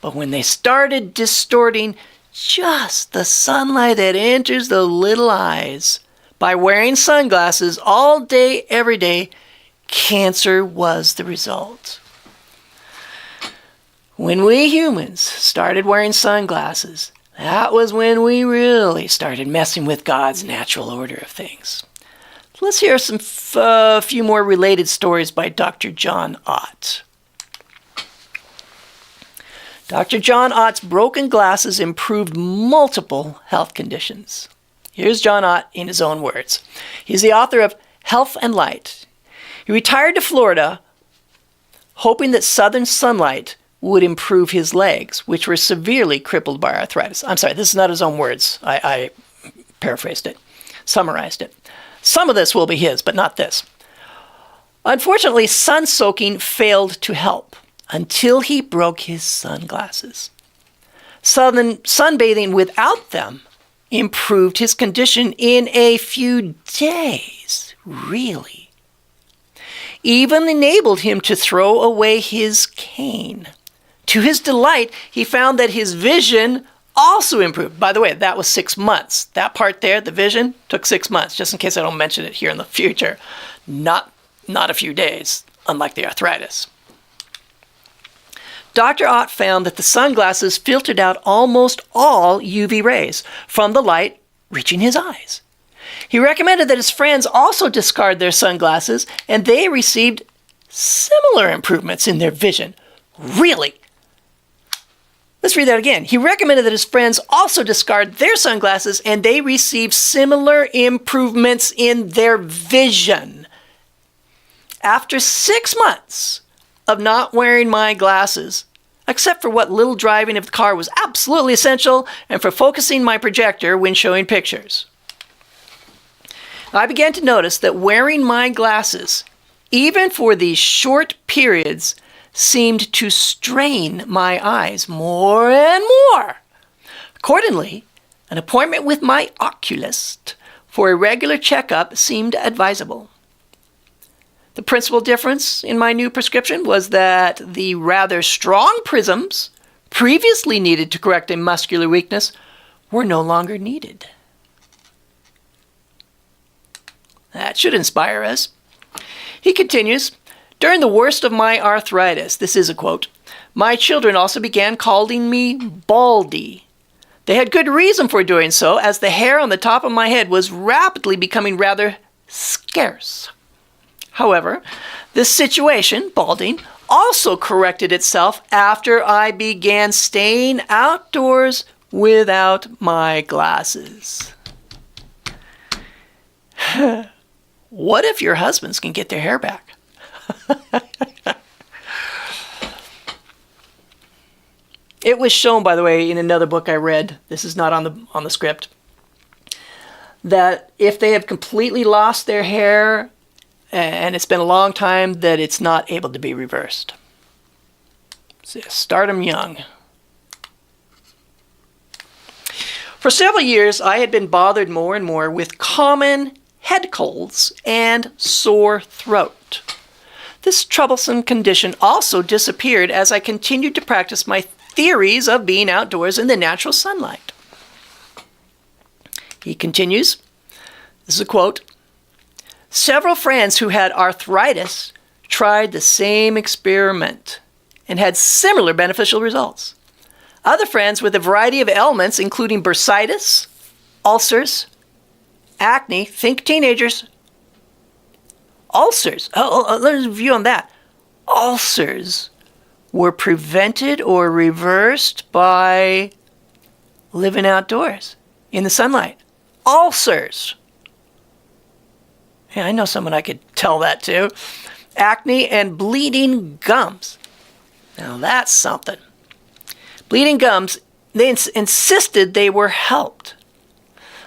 But when they started distorting just the sunlight that enters the little eyes by wearing sunglasses all day, every day, cancer was the result. When we humans started wearing sunglasses, that was when we really started messing with God's natural order of things. Let's hear a few more related stories by Dr. John Ott. Dr. John Ott's broken glasses improved multiple health conditions. Here's John Ott in his own words. He's the author of Health and Light. He retired to Florida, hoping that southern sunlight would improve his legs, which were severely crippled by arthritis. I'm sorry, this is not his own words. I paraphrased it, summarized it. Some of this will be his, but not this. Unfortunately, sun soaking failed to help until he broke his sunglasses. Sunbathing without them improved his condition in a few days, really. Even enabled him to throw away his cane. To his delight, he found that his vision also improved. By the way, that was 6 months. That part there, the vision, took 6 months, just in case I don't mention it here in the future. Not a few days, unlike the arthritis. Dr. Ott found that the sunglasses filtered out almost all UV rays from the light reaching his eyes. He recommended that his friends also discard their sunglasses, and they received similar improvements in their vision. Really? Let's read that again. He recommended that his friends also discard their sunglasses, and they received similar improvements in their vision. After 6 months of not wearing my glasses, except for what little driving of the car was absolutely essential, and for focusing my projector when showing pictures, I began to notice that wearing my glasses, even for these short periods, seemed to strain my eyes more and more. Accordingly, an appointment with my oculist for a regular checkup seemed advisable. The principal difference in my new prescription was that the rather strong prisms previously needed to correct a muscular weakness were no longer needed. That should inspire us. He continues, during the worst of my arthritis, this is a quote, my children also began calling me Baldy. They had good reason for doing so, as the hair on the top of my head was rapidly becoming rather scarce. However, this situation, balding, also corrected itself after I began staying outdoors without my glasses. What if your husbands can get their hair back? It was shown, by the way, in another book I read, this is not on the script, that if they have completely lost their hair and it's been a long time, that it's not able to be reversed. So start them young. For several years, I had been bothered more and more with common head colds and sore throat. This troublesome condition also disappeared as I continued to practice my theories of being outdoors in the natural sunlight. He continues, this is a quote, several friends who had arthritis tried the same experiment and had similar beneficial results. Other friends with a variety of ailments, including bursitis, ulcers, acne, think teenagers, ulcers, let's review on that. Ulcers were prevented or reversed by living outdoors in the sunlight. Ulcers. Yeah, I know someone I could tell that to. Acne and bleeding gums. Now that's something. Bleeding gums, they insisted they were helped.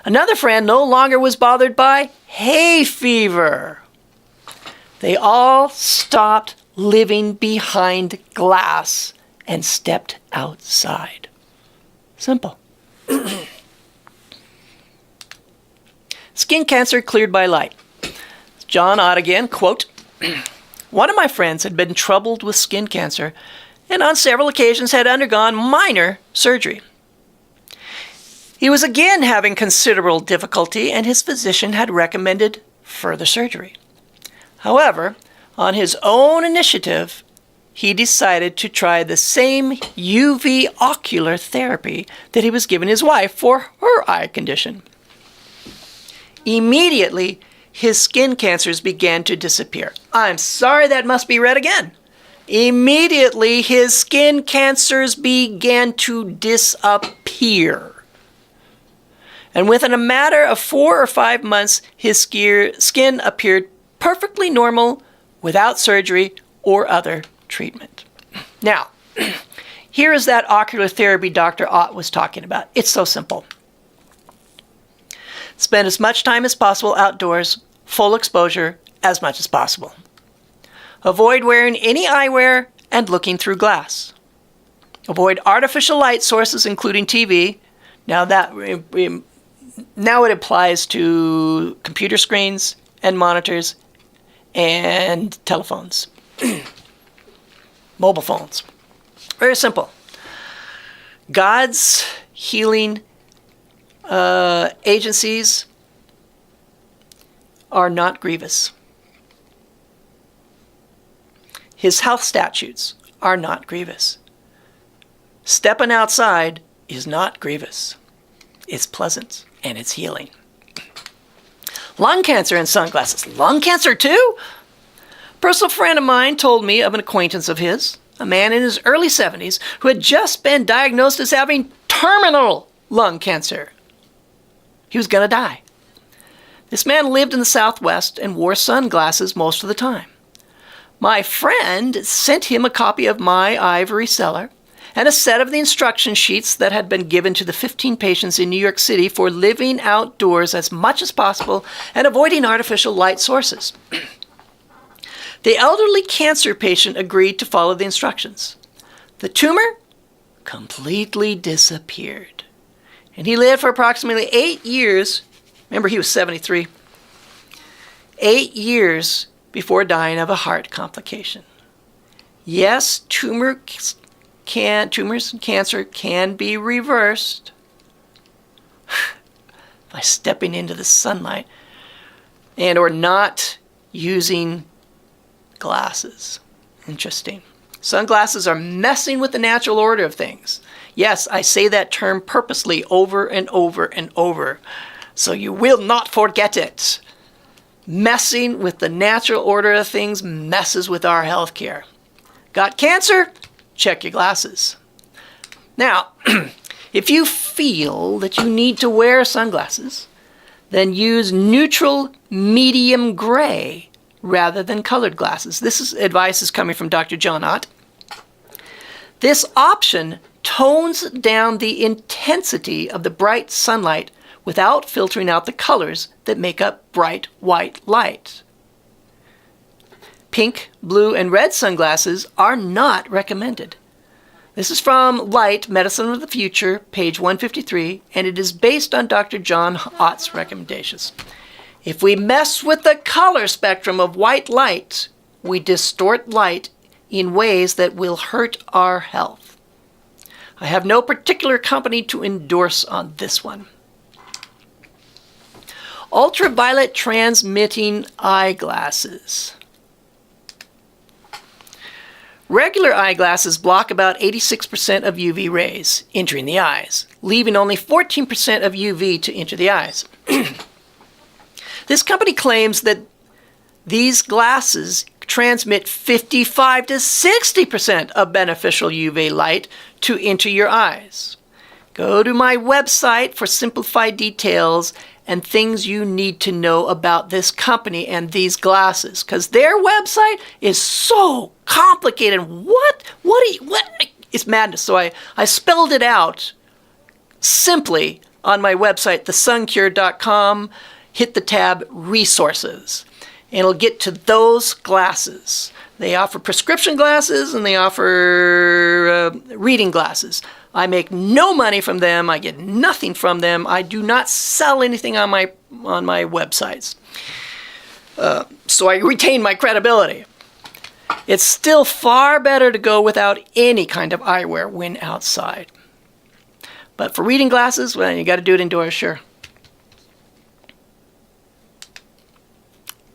Another friend no longer was bothered by hay fever. They all stopped living behind glass and stepped outside. Simple. Skin cancer cleared by light. John Ott again, quote, one of my friends had been troubled with skin cancer and on several occasions had undergone minor surgery. He was again having considerable difficulty and his physician had recommended further surgery. However, on his own initiative, he decided to try the same UV ocular therapy that he was giving his wife for her eye condition. Immediately, his skin cancers began to disappear. I'm sorry, that must be read again. Immediately, his skin cancers began to disappear. And within a matter of 4 or 5 months, his skin appeared perfectly normal without surgery or other treatment. Now, here is that ocular therapy Dr. Ott was talking about. It's so simple. Spend as much time as possible outdoors, full exposure as much as possible. Avoid wearing any eyewear and looking through glass. Avoid artificial light sources, including TV. Now it applies to computer screens and monitors and telephones, mobile phones. Very simple. God's healing agencies are not grievous. His health statutes are not grievous. Stepping outside is not grievous. It's pleasant and it's healing. Lung cancer and sunglasses. Lung cancer too? A personal friend of mine told me of an acquaintance of his, a man in his early 70s, who had just been diagnosed as having terminal lung cancer. He was going to die. This man lived in the Southwest and wore sunglasses most of the time. My friend sent him a copy of My Ivory Cellar and a set of the instruction sheets that had been given to the 15 patients in New York City for living outdoors as much as possible and avoiding artificial light sources. The elderly cancer patient agreed to follow the instructions. The tumor completely disappeared. And he lived for approximately 8 years. Remember, he was 73. 8 years before dying of a heart complication. Yes, tumors and cancer can be reversed by stepping into the sunlight and or not using glasses. Interesting. Sunglasses are messing with the natural order of things. Yes, I say that term purposely over and over and over, so you will not forget it. Messing with the natural order of things messes with our health care. Got cancer? Check your glasses. Now, if you feel that you need to wear sunglasses, then use neutral medium gray rather than colored glasses. Advice is coming from Dr. John Ott. This option tones down the intensity of the bright sunlight without filtering out the colors that make up bright white light. Pink, blue, and red sunglasses are not recommended. This is from Light, Medicine of the Future, page 153, and it is based on Dr. John Ott's recommendations. If we mess with the color spectrum of white light, we distort light in ways that will hurt our health. I have no particular company to endorse on this one. Ultraviolet transmitting eyeglasses. Regular eyeglasses block about 86% of UV rays entering the eyes, leaving only 14% of UV to enter the eyes. This company claims that these glasses transmit 55 to 60% of beneficial UV light to enter your eyes. Go to my website for simplified details and things you need to know about this company and these glasses, because their website is so complicated. What? It's madness. So I spelled it out simply on my website, thesuncure.com. Hit the tab Resources, and it'll get to those glasses. They offer prescription glasses and they offer reading glasses. I make no money from them. I get nothing from them. I do not sell anything on my websites. So I retain my credibility. It's still far better to go without any kind of eyewear when outside. But for reading glasses, well, you got to do it indoors, sure.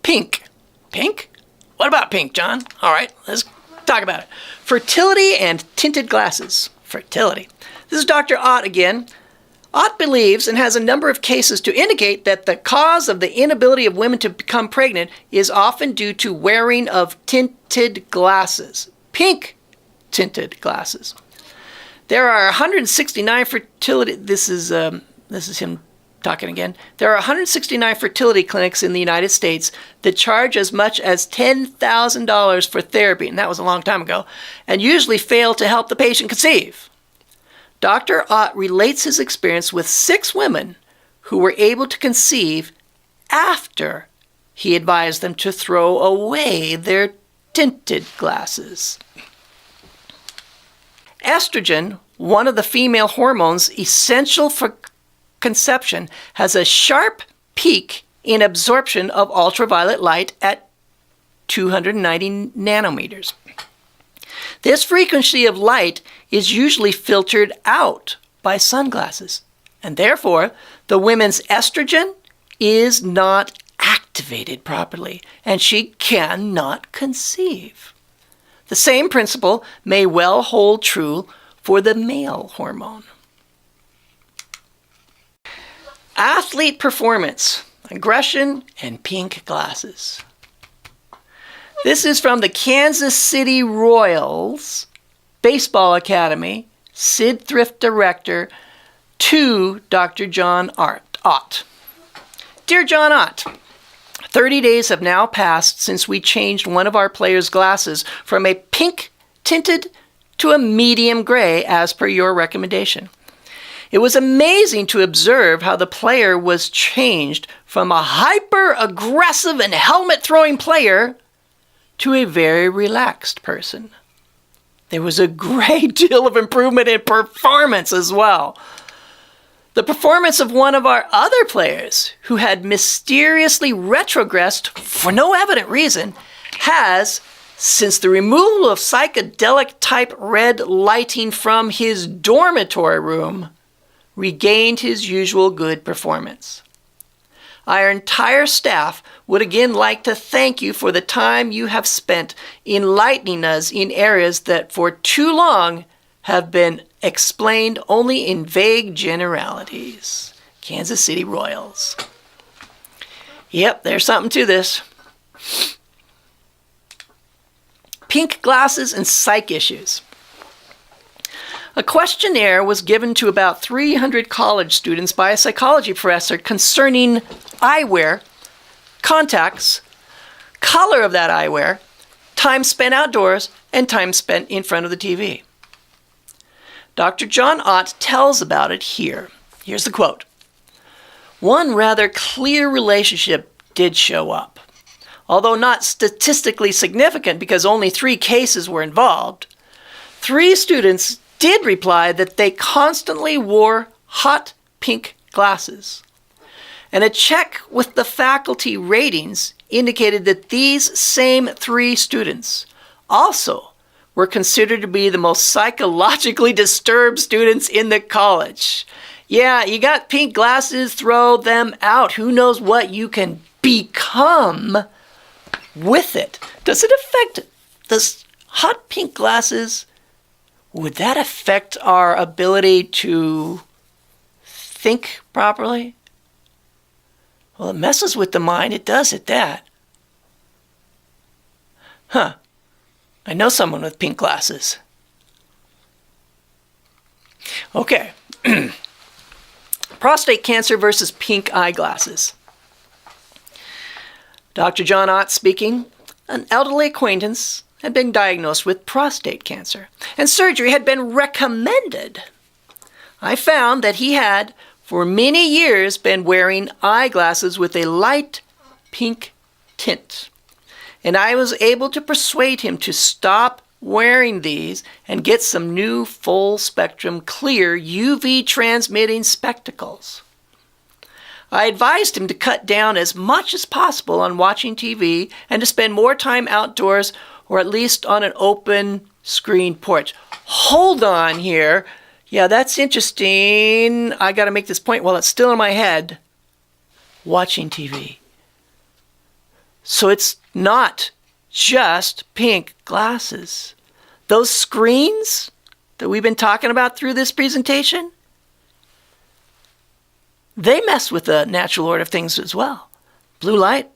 Pink. Pink? What about pink, John? All right, let's talk about it. Fertility and tinted glasses. Fertility. This is Dr. Ott again. Ott believes and has a number of cases to indicate that the cause of the inability of women to become pregnant is often due to wearing of tinted glasses. Pink tinted glasses. There are 169 fertility... This is him talking again. There are 169 fertility clinics in the United States that charge as much as $10,000 for therapy, and that was a long time ago, and usually fail to help the patient conceive. Dr. Ott relates his experience with 6 women who were able to conceive after he advised them to throw away their tinted glasses. Estrogen, one of the female hormones essential for conception, has a sharp peak in absorption of ultraviolet light at 290 nanometers. This frequency of light is usually filtered out by sunglasses, and therefore the woman's estrogen is not activated properly, and she cannot conceive. The same principle may well hold true for the male hormone. Athlete performance, aggression, and pink glasses. This is from the Kansas City Royals Baseball Academy, Sid Thrift Director, to Dr. John Ott. Dear John Ott, 30 days have now passed since we changed one of our players' glasses from a pink tinted to a medium gray as per your recommendation. It was amazing to observe how the player was changed from a hyper-aggressive and helmet-throwing player to a very relaxed person. There was a great deal of improvement in performance as well. The performance of one of our other players, who had mysteriously retrogressed for no evident reason, has, since the removal of psychedelic-type red lighting from his dormitory room, regained his usual good performance. Our entire staff would again like to thank you for the time you have spent enlightening us in areas that for too long have been explained only in vague generalities. Kansas City Royals. Yep, there's something to this. Pink glasses and psych issues. A questionnaire was given to about 300 college students by a psychology professor concerning eyewear, contacts, color of that eyewear, time spent outdoors, and time spent in front of the TV. Dr. John Ott tells about it here. Here's the quote. One rather clear relationship did show up. Although not statistically significant because only 3 cases were involved, 3 students did reply that they constantly wore hot pink glasses. And a check with the faculty ratings indicated that these same 3 students also were considered to be the most psychologically disturbed students in the college. Yeah, you got pink glasses, throw them out. Who knows what you can become with it? Does it affect this hot pink glasses? Would that affect our ability to think properly? Well, it messes with the mind. It does at that. Huh. I know someone with pink glasses. Okay. Prostate cancer versus pink eyeglasses. Dr. John Ott speaking. An elderly acquaintance had been diagnosed with prostate cancer, and surgery had been recommended. I found that he had, for many years, been wearing eyeglasses with a light pink tint, and I was able to persuade him to stop wearing these and get some new full-spectrum clear UV transmitting spectacles. I advised him to cut down as much as possible on watching TV and to spend more time outdoors or at least on an open screen porch. Hold on here. Yeah, that's interesting. I got to make this point while it's still in my head. Watching TV. So it's not just pink glasses. Those screens that we've been talking about through this presentation, they mess with the natural order of things as well. Blue light,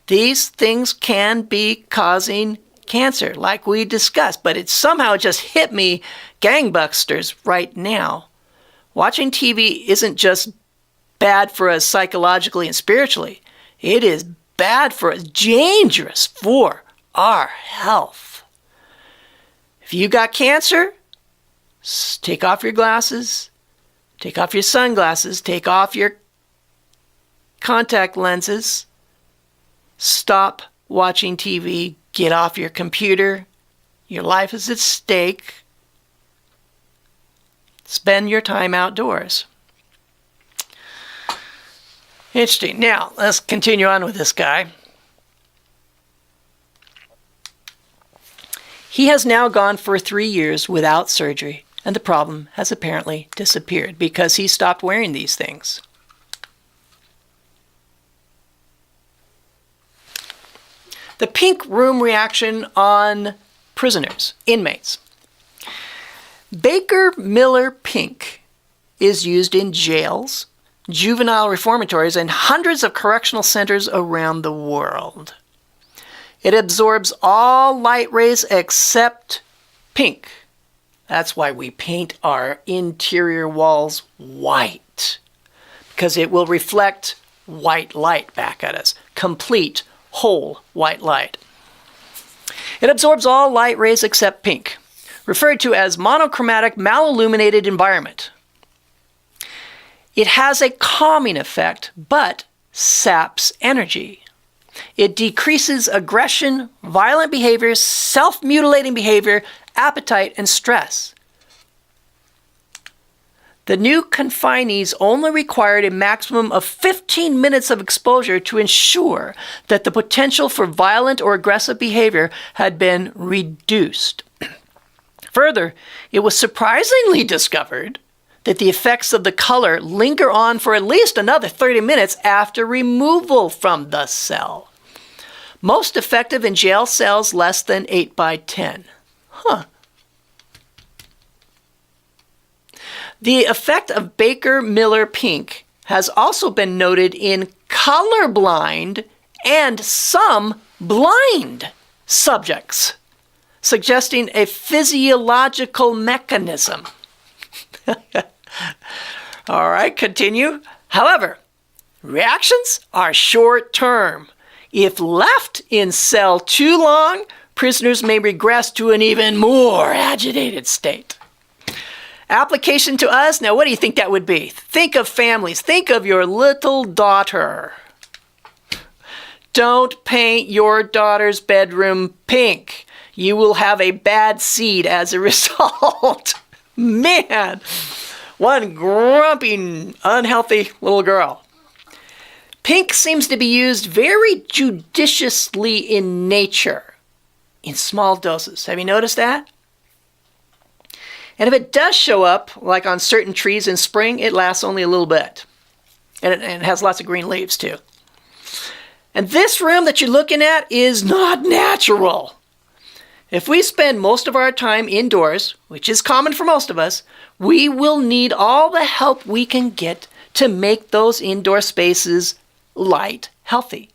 these things can be causing cancer, like we discussed, but it somehow just hit me gangbusters right now. Watching TV isn't just bad for us psychologically and spiritually. It is bad for us, dangerous for our health. If you got cancer, take off your glasses, take off your sunglasses, take off your contact lenses, stop watching TV, get off your computer. Your life is at stake. Spend your time outdoors. Interesting. Now, let's continue on with this guy. He has now gone for 3 years without surgery, and the problem has apparently disappeared because he stopped wearing these things. The pink room reaction on prisoners, inmates. Baker Miller pink is used in jails, juvenile reformatories, and hundreds of correctional centers around the world. It absorbs all light rays except pink. That's why we paint our interior walls white, because it will reflect white light back at us, complete, whole white light. It absorbs all light rays except pink, referred to as monochromatic malilluminated environment. It has a calming effect, but saps energy. It decreases aggression, violent behavior, self-mutilating behavior, appetite, and stress. The new confinees only required a maximum of 15 minutes of exposure to ensure that the potential for violent or aggressive behavior had been reduced. Further, it was surprisingly discovered that the effects of the color linger on for at least another 30 minutes after removal from the cell. Most effective in jail cells less than 8 by 10. The effect of Baker-Miller pink has also been noted in colorblind and some blind subjects, suggesting a physiological mechanism. All right, continue. However, reactions are short-term. If left in cell too long, prisoners may regress to an even more agitated state. Application to us, now what do you think that would be? Think of families. Think of your little daughter. Don't paint your daughter's bedroom pink. You will have a bad seed as a result. Man, one grumpy, unhealthy little girl. Pink seems to be used very judiciously in nature, in small doses. Have you noticed that? And if it does show up, like on certain trees in spring, it lasts only a little bit. And it has lots of green leaves too. And this room that you're looking at is not natural. If we spend most of our time indoors, which is common for most of us, we will need all the help we can get to make those indoor spaces light healthy.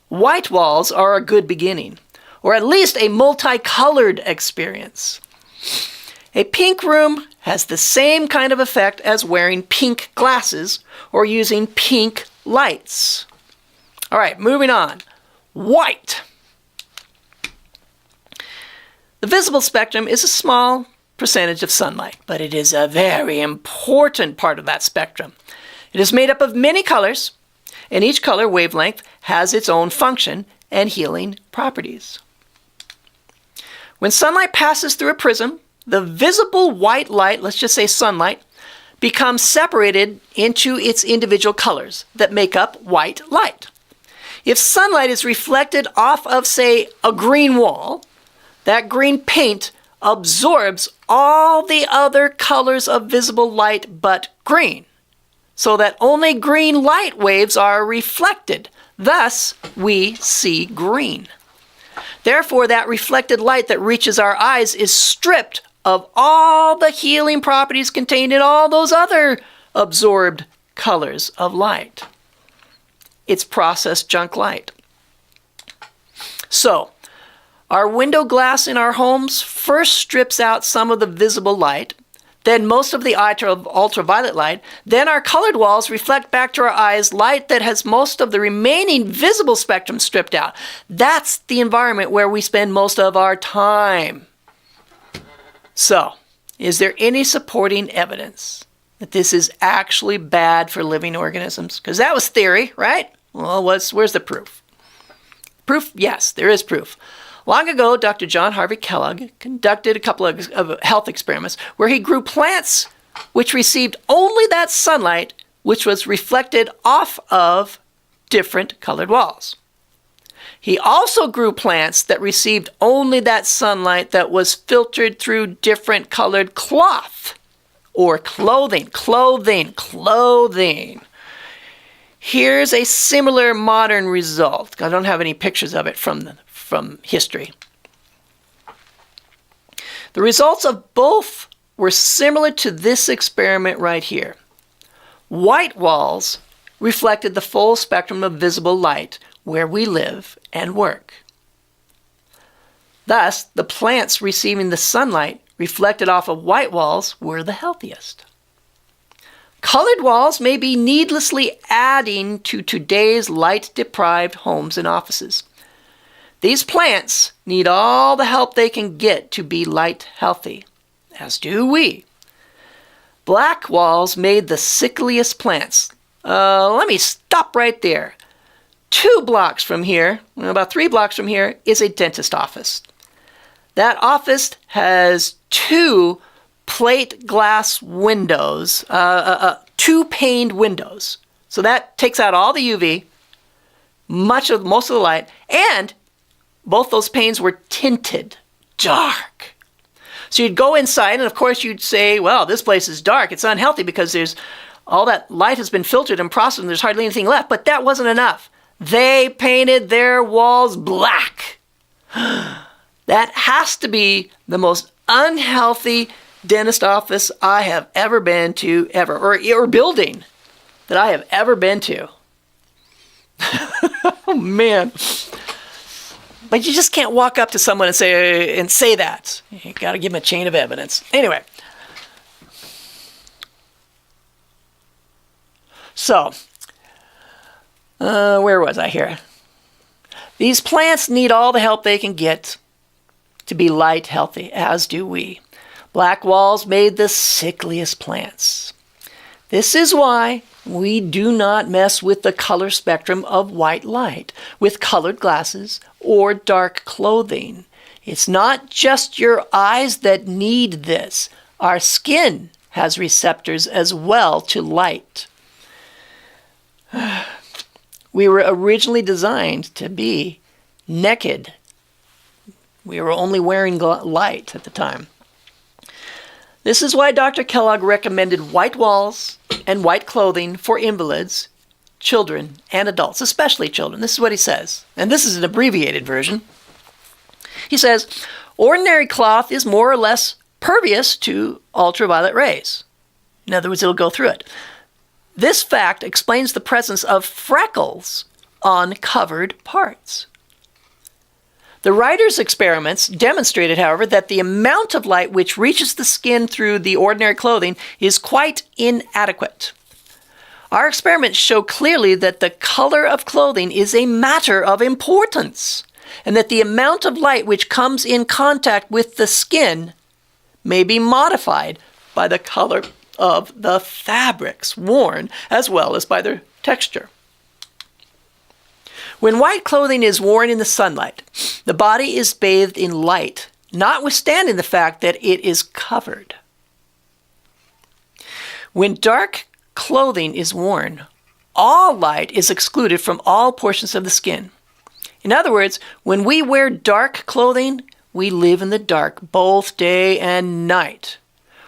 White walls are a good beginning, or at least a multicolored experience. A pink room has the same kind of effect as wearing pink glasses or using pink lights. All right, moving on. White. The visible spectrum is a small percentage of sunlight, but it is a very important part of that spectrum. It is made up of many colors, and each color wavelength has its own function and healing properties. When sunlight passes through a prism, the visible white light, let's just say sunlight, becomes separated into its individual colors that make up white light. If sunlight is reflected off of, say, a green wall, that green paint absorbs all the other colors of visible light but green, so that only green light waves are reflected. Thus, we see green. Therefore, that reflected light that reaches our eyes is stripped of all the healing properties contained in all those other absorbed colors of light. It's processed junk light. So, our window glass in our homes first strips out some of the visible light, then most of the ultraviolet light, then our colored walls reflect back to our eyes light that has most of the remaining visible spectrum stripped out. That's the environment where we spend most of our time. So, is there any supporting evidence that this is actually bad for living organisms? Because that was theory, right? Well, where's the proof? Proof? Yes, there is proof. Long ago, Dr. John Harvey Kellogg conducted a couple of health experiments where he grew plants which received only that sunlight which was reflected off of different colored walls. He also grew plants that received only that sunlight that was filtered through different colored cloth or clothing. Here's a similar modern result. I don't have any pictures of it from history. The results of both were similar to this experiment right here. White walls reflected the full spectrum of visible light where we live and work. Thus, the plants receiving the sunlight reflected off of white walls were the healthiest. Colored walls may be needlessly adding to today's light-deprived homes and offices. These plants need all the help they can get to be light healthy, as do we. Black walls made the sickliest plants. Let me stop right there. 2 blocks from here, about 3 blocks from here, is a dentist office. That office has 2 plate glass windows, 2 paned windows. So that takes out all the UV, most of the light, and both those panes were tinted dark. So you'd go inside, and of course you'd say, well, this place is dark. It's unhealthy because there's all that light has been filtered and processed, and there's hardly anything left. But that wasn't enough. They painted their walls black. That has to be the most unhealthy dentist office I have ever been to, ever, or building that I have ever been to. Oh, man. But you just can't walk up to someone and say that. You got to give them a chain of evidence. Anyway. So, where was I here? These plants need all the help they can get to be light healthy, as do we. Black walls made the sickliest plants. This is why we do not mess with the color spectrum of white light with colored glasses or dark clothing. It's not just your eyes that need this. Our skin has receptors as well to light. We were originally designed to be naked. We were only wearing light at the time. This is why Dr. Kellogg recommended white walls and white clothing for invalids, children, and adults, especially children. This is what he says. And this is an abbreviated version. He says, ordinary cloth is more or less pervious to ultraviolet rays. In other words, it'll go through it. This fact explains the presence of freckles on covered parts. The writer's experiments demonstrated, however, that the amount of light which reaches the skin through the ordinary clothing is quite inadequate. Our experiments show clearly that the color of clothing is a matter of importance, and that the amount of light which comes in contact with the skin may be modified by the color of the fabrics worn, as well as by their texture. When white clothing is worn in the sunlight, the body is bathed in light, notwithstanding the fact that it is covered. When dark clothing is worn, all light is excluded from all portions of the skin. In other words, when we wear dark clothing, we live in the dark both day and night.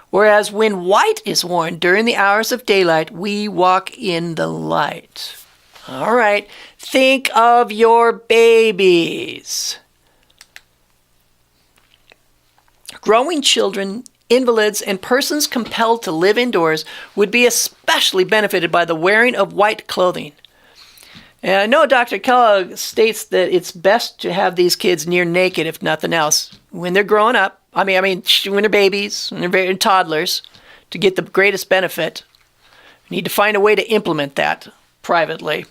Whereas when white is worn during the hours of daylight, we walk in the light. All right, think of your babies. Growing children, invalids, and persons compelled to live indoors would be especially benefited by the wearing of white clothing. And I know Dr. Kellogg states that it's best to have these kids near naked, if nothing else, when they're growing up. I mean, when they're babies, when they're toddlers, to get the greatest benefit. We need to find a way to implement that privately.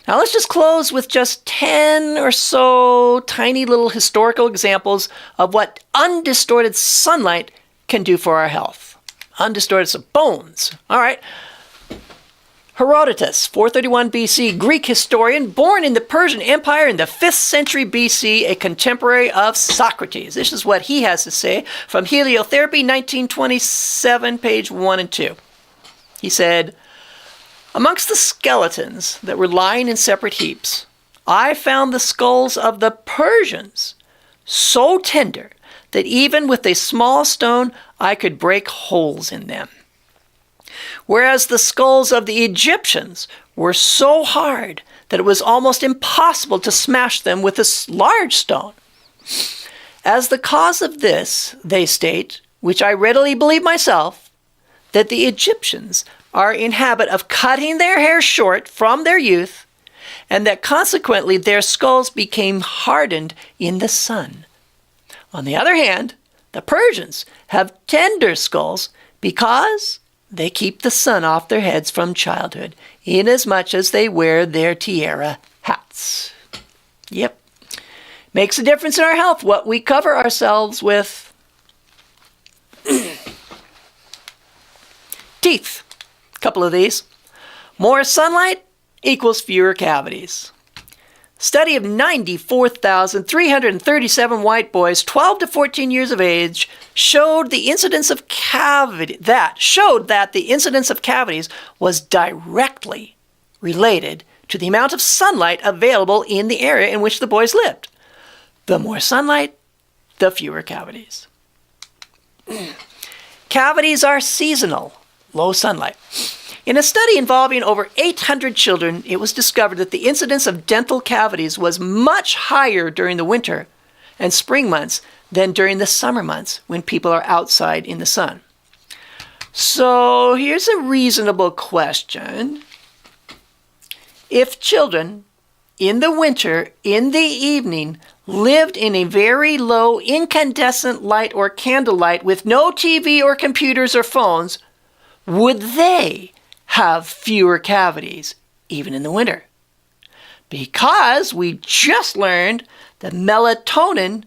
Now let's just close with just 10 or so tiny little historical examples of what undistorted sunlight can do for our health. Undistorted bones. All right. Herodotus, 431 BC, Greek historian, born in the Persian Empire in the 5th century BC, a contemporary of Socrates. This is what he has to say from Heliotherapy, 1927, page 1 and 2. He said, amongst the skeletons that were lying in separate heaps, I found the skulls of the Persians so tender that even with a small stone I could break holes in them. Whereas the skulls of the Egyptians were so hard that it was almost impossible to smash them with a large stone. As the cause of this, they state, which I readily believe myself, that the Egyptians are in habit of cutting their hair short from their youth, and that consequently their skulls became hardened in the sun. On the other hand, the Persians have tender skulls because they keep the sun off their heads from childhood, inasmuch as they wear their tiara hats. Yep. Makes a difference in our health, what we cover ourselves with. Teeth. A couple of these. More sunlight equals fewer cavities. Study of 94,337 white boys 12 to 14 years of age showed that the incidence of cavities was directly related to the amount of sunlight available in the area in which the boys lived. The more sunlight, the fewer cavities. Cavities are seasonal, low sunlight. In a study involving over 800 children, it was discovered that the incidence of dental cavities was much higher during the winter and spring months than during the summer months when people are outside in the sun. So here's a reasonable question. If children in the winter, in the evening, lived in a very low incandescent light or candlelight with no TV or computers or phones, would they have fewer cavities even in the winter? Because we just learned that melatonin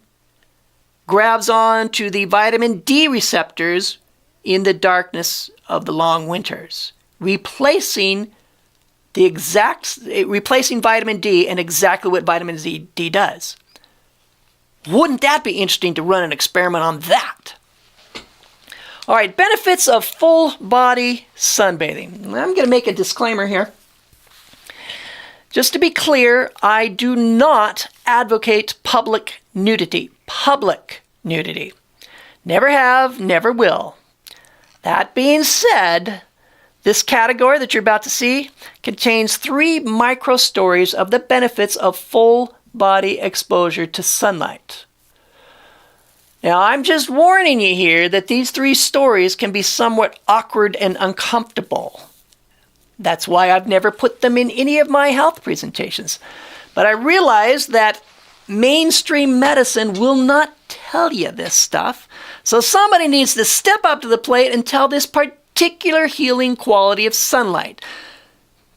grabs on to the vitamin D receptors in the darkness of the long winters, replacing vitamin D and exactly what vitamin D does. Wouldn't that be interesting to run an experiment on that? All right, benefits of full body sunbathing. I'm going to make a disclaimer here. Just to be clear, I do not advocate public nudity. Public nudity. Never have, never will. That being said, this category that you're about to see contains 3 micro stories of the benefits of full body exposure to sunlight. Now, I'm just warning you here that these 3 stories can be somewhat awkward and uncomfortable. That's why I've never put them in any of my health presentations. But I realize that mainstream medicine will not tell you this stuff. So somebody needs to step up to the plate and tell this particular healing quality of sunlight.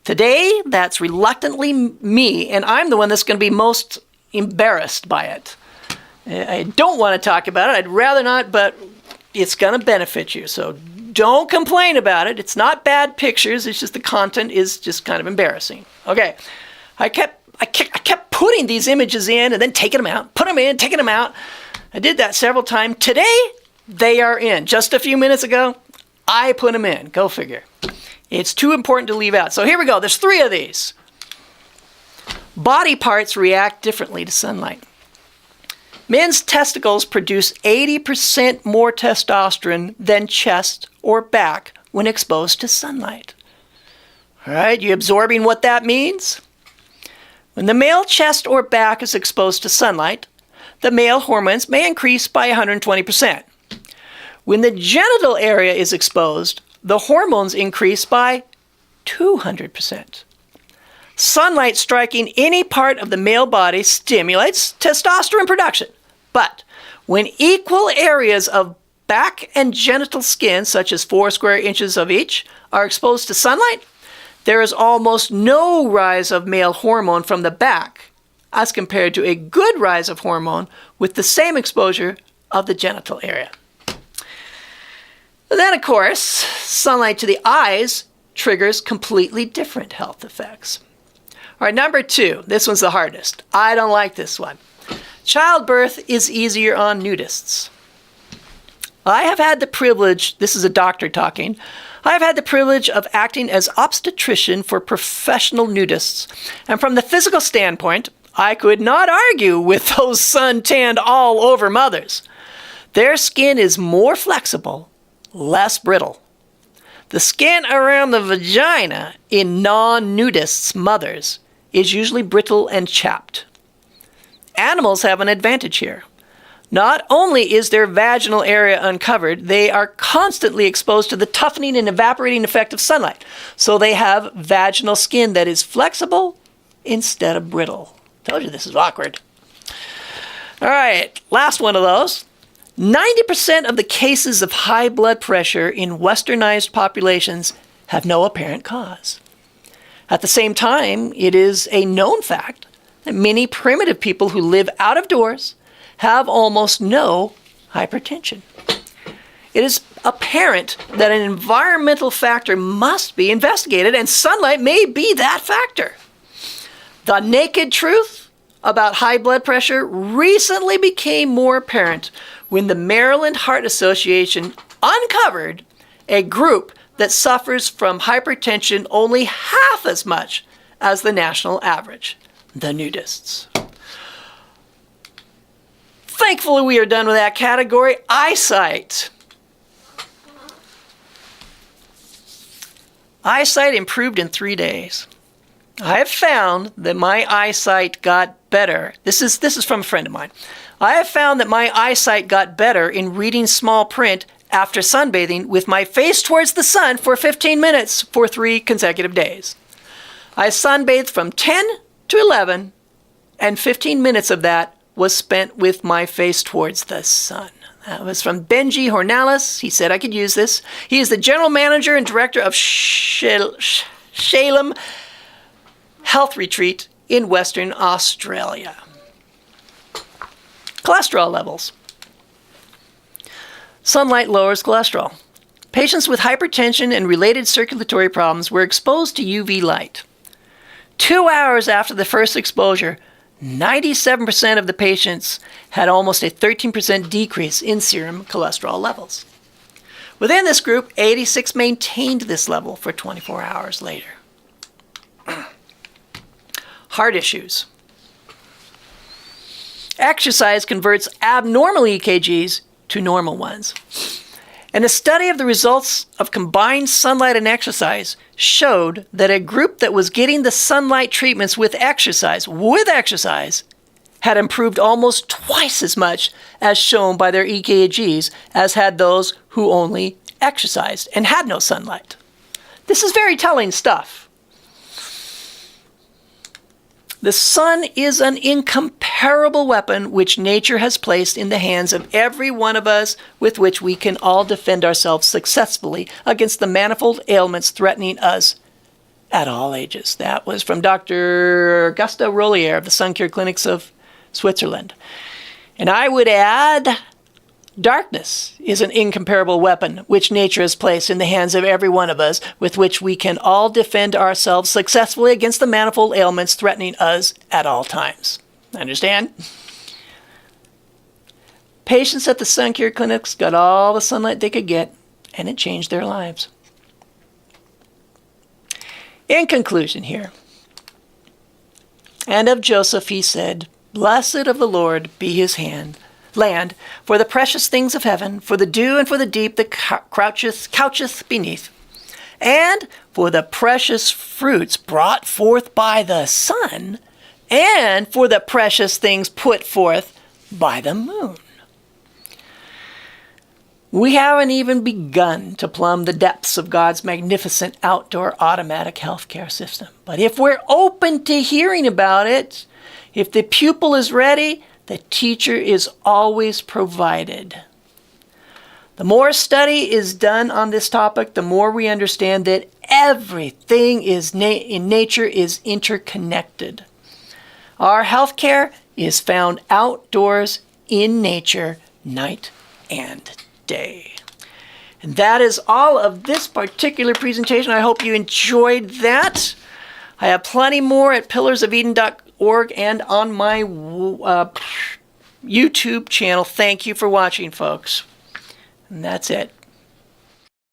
Today, that's reluctantly me, and I'm the one that's going to be most embarrassed by it. I don't want to talk about it. I'd rather not, but it's going to benefit you. So don't complain about it. It's not bad pictures. It's just the content is just kind of embarrassing. Okay. I kept putting these images in and then taking them out, put them in, taking them out. I did that several times. Today, they are in. Just a few minutes ago, I put them in. Go figure. It's too important to leave out. So here we go. There's 3 of these. Body parts react differently to sunlight. Men's testicles produce 80% more testosterone than chest or back when exposed to sunlight. All right, you absorbing what that means? When the male chest or back is exposed to sunlight, the male hormones may increase by 120%. When the genital area is exposed, the hormones increase by 200%. Sunlight striking any part of the male body stimulates testosterone production. But when equal areas of back and genital skin, such as 4 square inches of each, are exposed to sunlight, there is almost no rise of male hormone from the back as compared to a good rise of hormone with the same exposure of the genital area. Then, of course, sunlight to the eyes triggers completely different health effects. All right, number 2. This one's the hardest. I don't like this one. Childbirth is easier on nudists. I have had the privilege, this is a doctor talking, I have had the privilege of acting as obstetrician for professional nudists. And from the physical standpoint, I could not argue with those sun-tanned all-over mothers. Their skin is more flexible, less brittle. The skin around the vagina in non-nudists' mothers is usually brittle and chapped. Animals have an advantage here. Not only is their vaginal area uncovered, they are constantly exposed to the toughening and evaporating effect of sunlight. So they have vaginal skin that is flexible instead of brittle. Told you this is awkward. All right, last one of those. 90% of the cases of high blood pressure in westernized populations have no apparent cause. At the same time, it is a known fact that many primitive people who live out of doors have almost no hypertension. it is apparent that an environmental factor must be investigated, and sunlight may be that factor. The naked truth about high blood pressure recently became more apparent when the Maryland Heart Association uncovered a group that suffers from hypertension only half as much as the national average, the nudists. Thankfully, we are done with that category. Eyesight. Eyesight improved in 3 days. I have found that my eyesight got better. This is from a friend of mine. I have found that my eyesight got better in reading small print after sunbathing with my face towards the sun for 15 minutes for 3 consecutive days. I sunbathed from 10 to 11, and 15 minutes of that was spent with my face towards the sun. That was from Benji Hornalis. He said I could use this. He is the general manager and director of Shalem Health Retreat in Western Australia. Cholesterol levels. Sunlight lowers cholesterol. Patients with hypertension and related circulatory problems were exposed to UV light. 2 hours after the first exposure, 97% of the patients had almost a 13% decrease in serum cholesterol levels. Within this group, 86 maintained this level for 24 hours later. Heart issues. Exercise converts abnormal EKGs to normal ones. And a study of the results of combined sunlight and exercise showed that a group that was getting the sunlight treatments with exercise, had improved almost twice as much as shown by their EKGs as had those who only exercised and had no sunlight. This is very telling stuff. The sun is an incomparable weapon which nature has placed in the hands of every one of us, with which we can all defend ourselves successfully against the manifold ailments threatening us at all ages. That was from Dr. Augusta Rollier of the Sun Cure Clinics of Switzerland. And I would add, darkness is an incomparable weapon which nature has placed in the hands of every one of us, with which we can all defend ourselves successfully against the manifold ailments threatening us at all times. Understand? Patients at the Sun Cure Clinics got all the sunlight they could get, and it changed their lives. In conclusion here, and of Joseph he said, "Blessed of the Lord be his land, for the precious things of heaven, for the dew and for the deep that coucheth beneath, and for the precious fruits brought forth by the sun, and for the precious things put forth by the moon." We haven't even begun to plumb the depths of God's magnificent outdoor automatic healthcare system. But if we're open to hearing about it, if the pupil is ready, the teacher is always provided. The more study is done on this topic, the more we understand that everything in nature is interconnected. Our healthcare is found outdoors in nature, night and day. And that is all of this particular presentation. I hope you enjoyed that. I have plenty more at pillarsofeden.org and on my YouTube channel. Thank you for watching, folks. And that's it.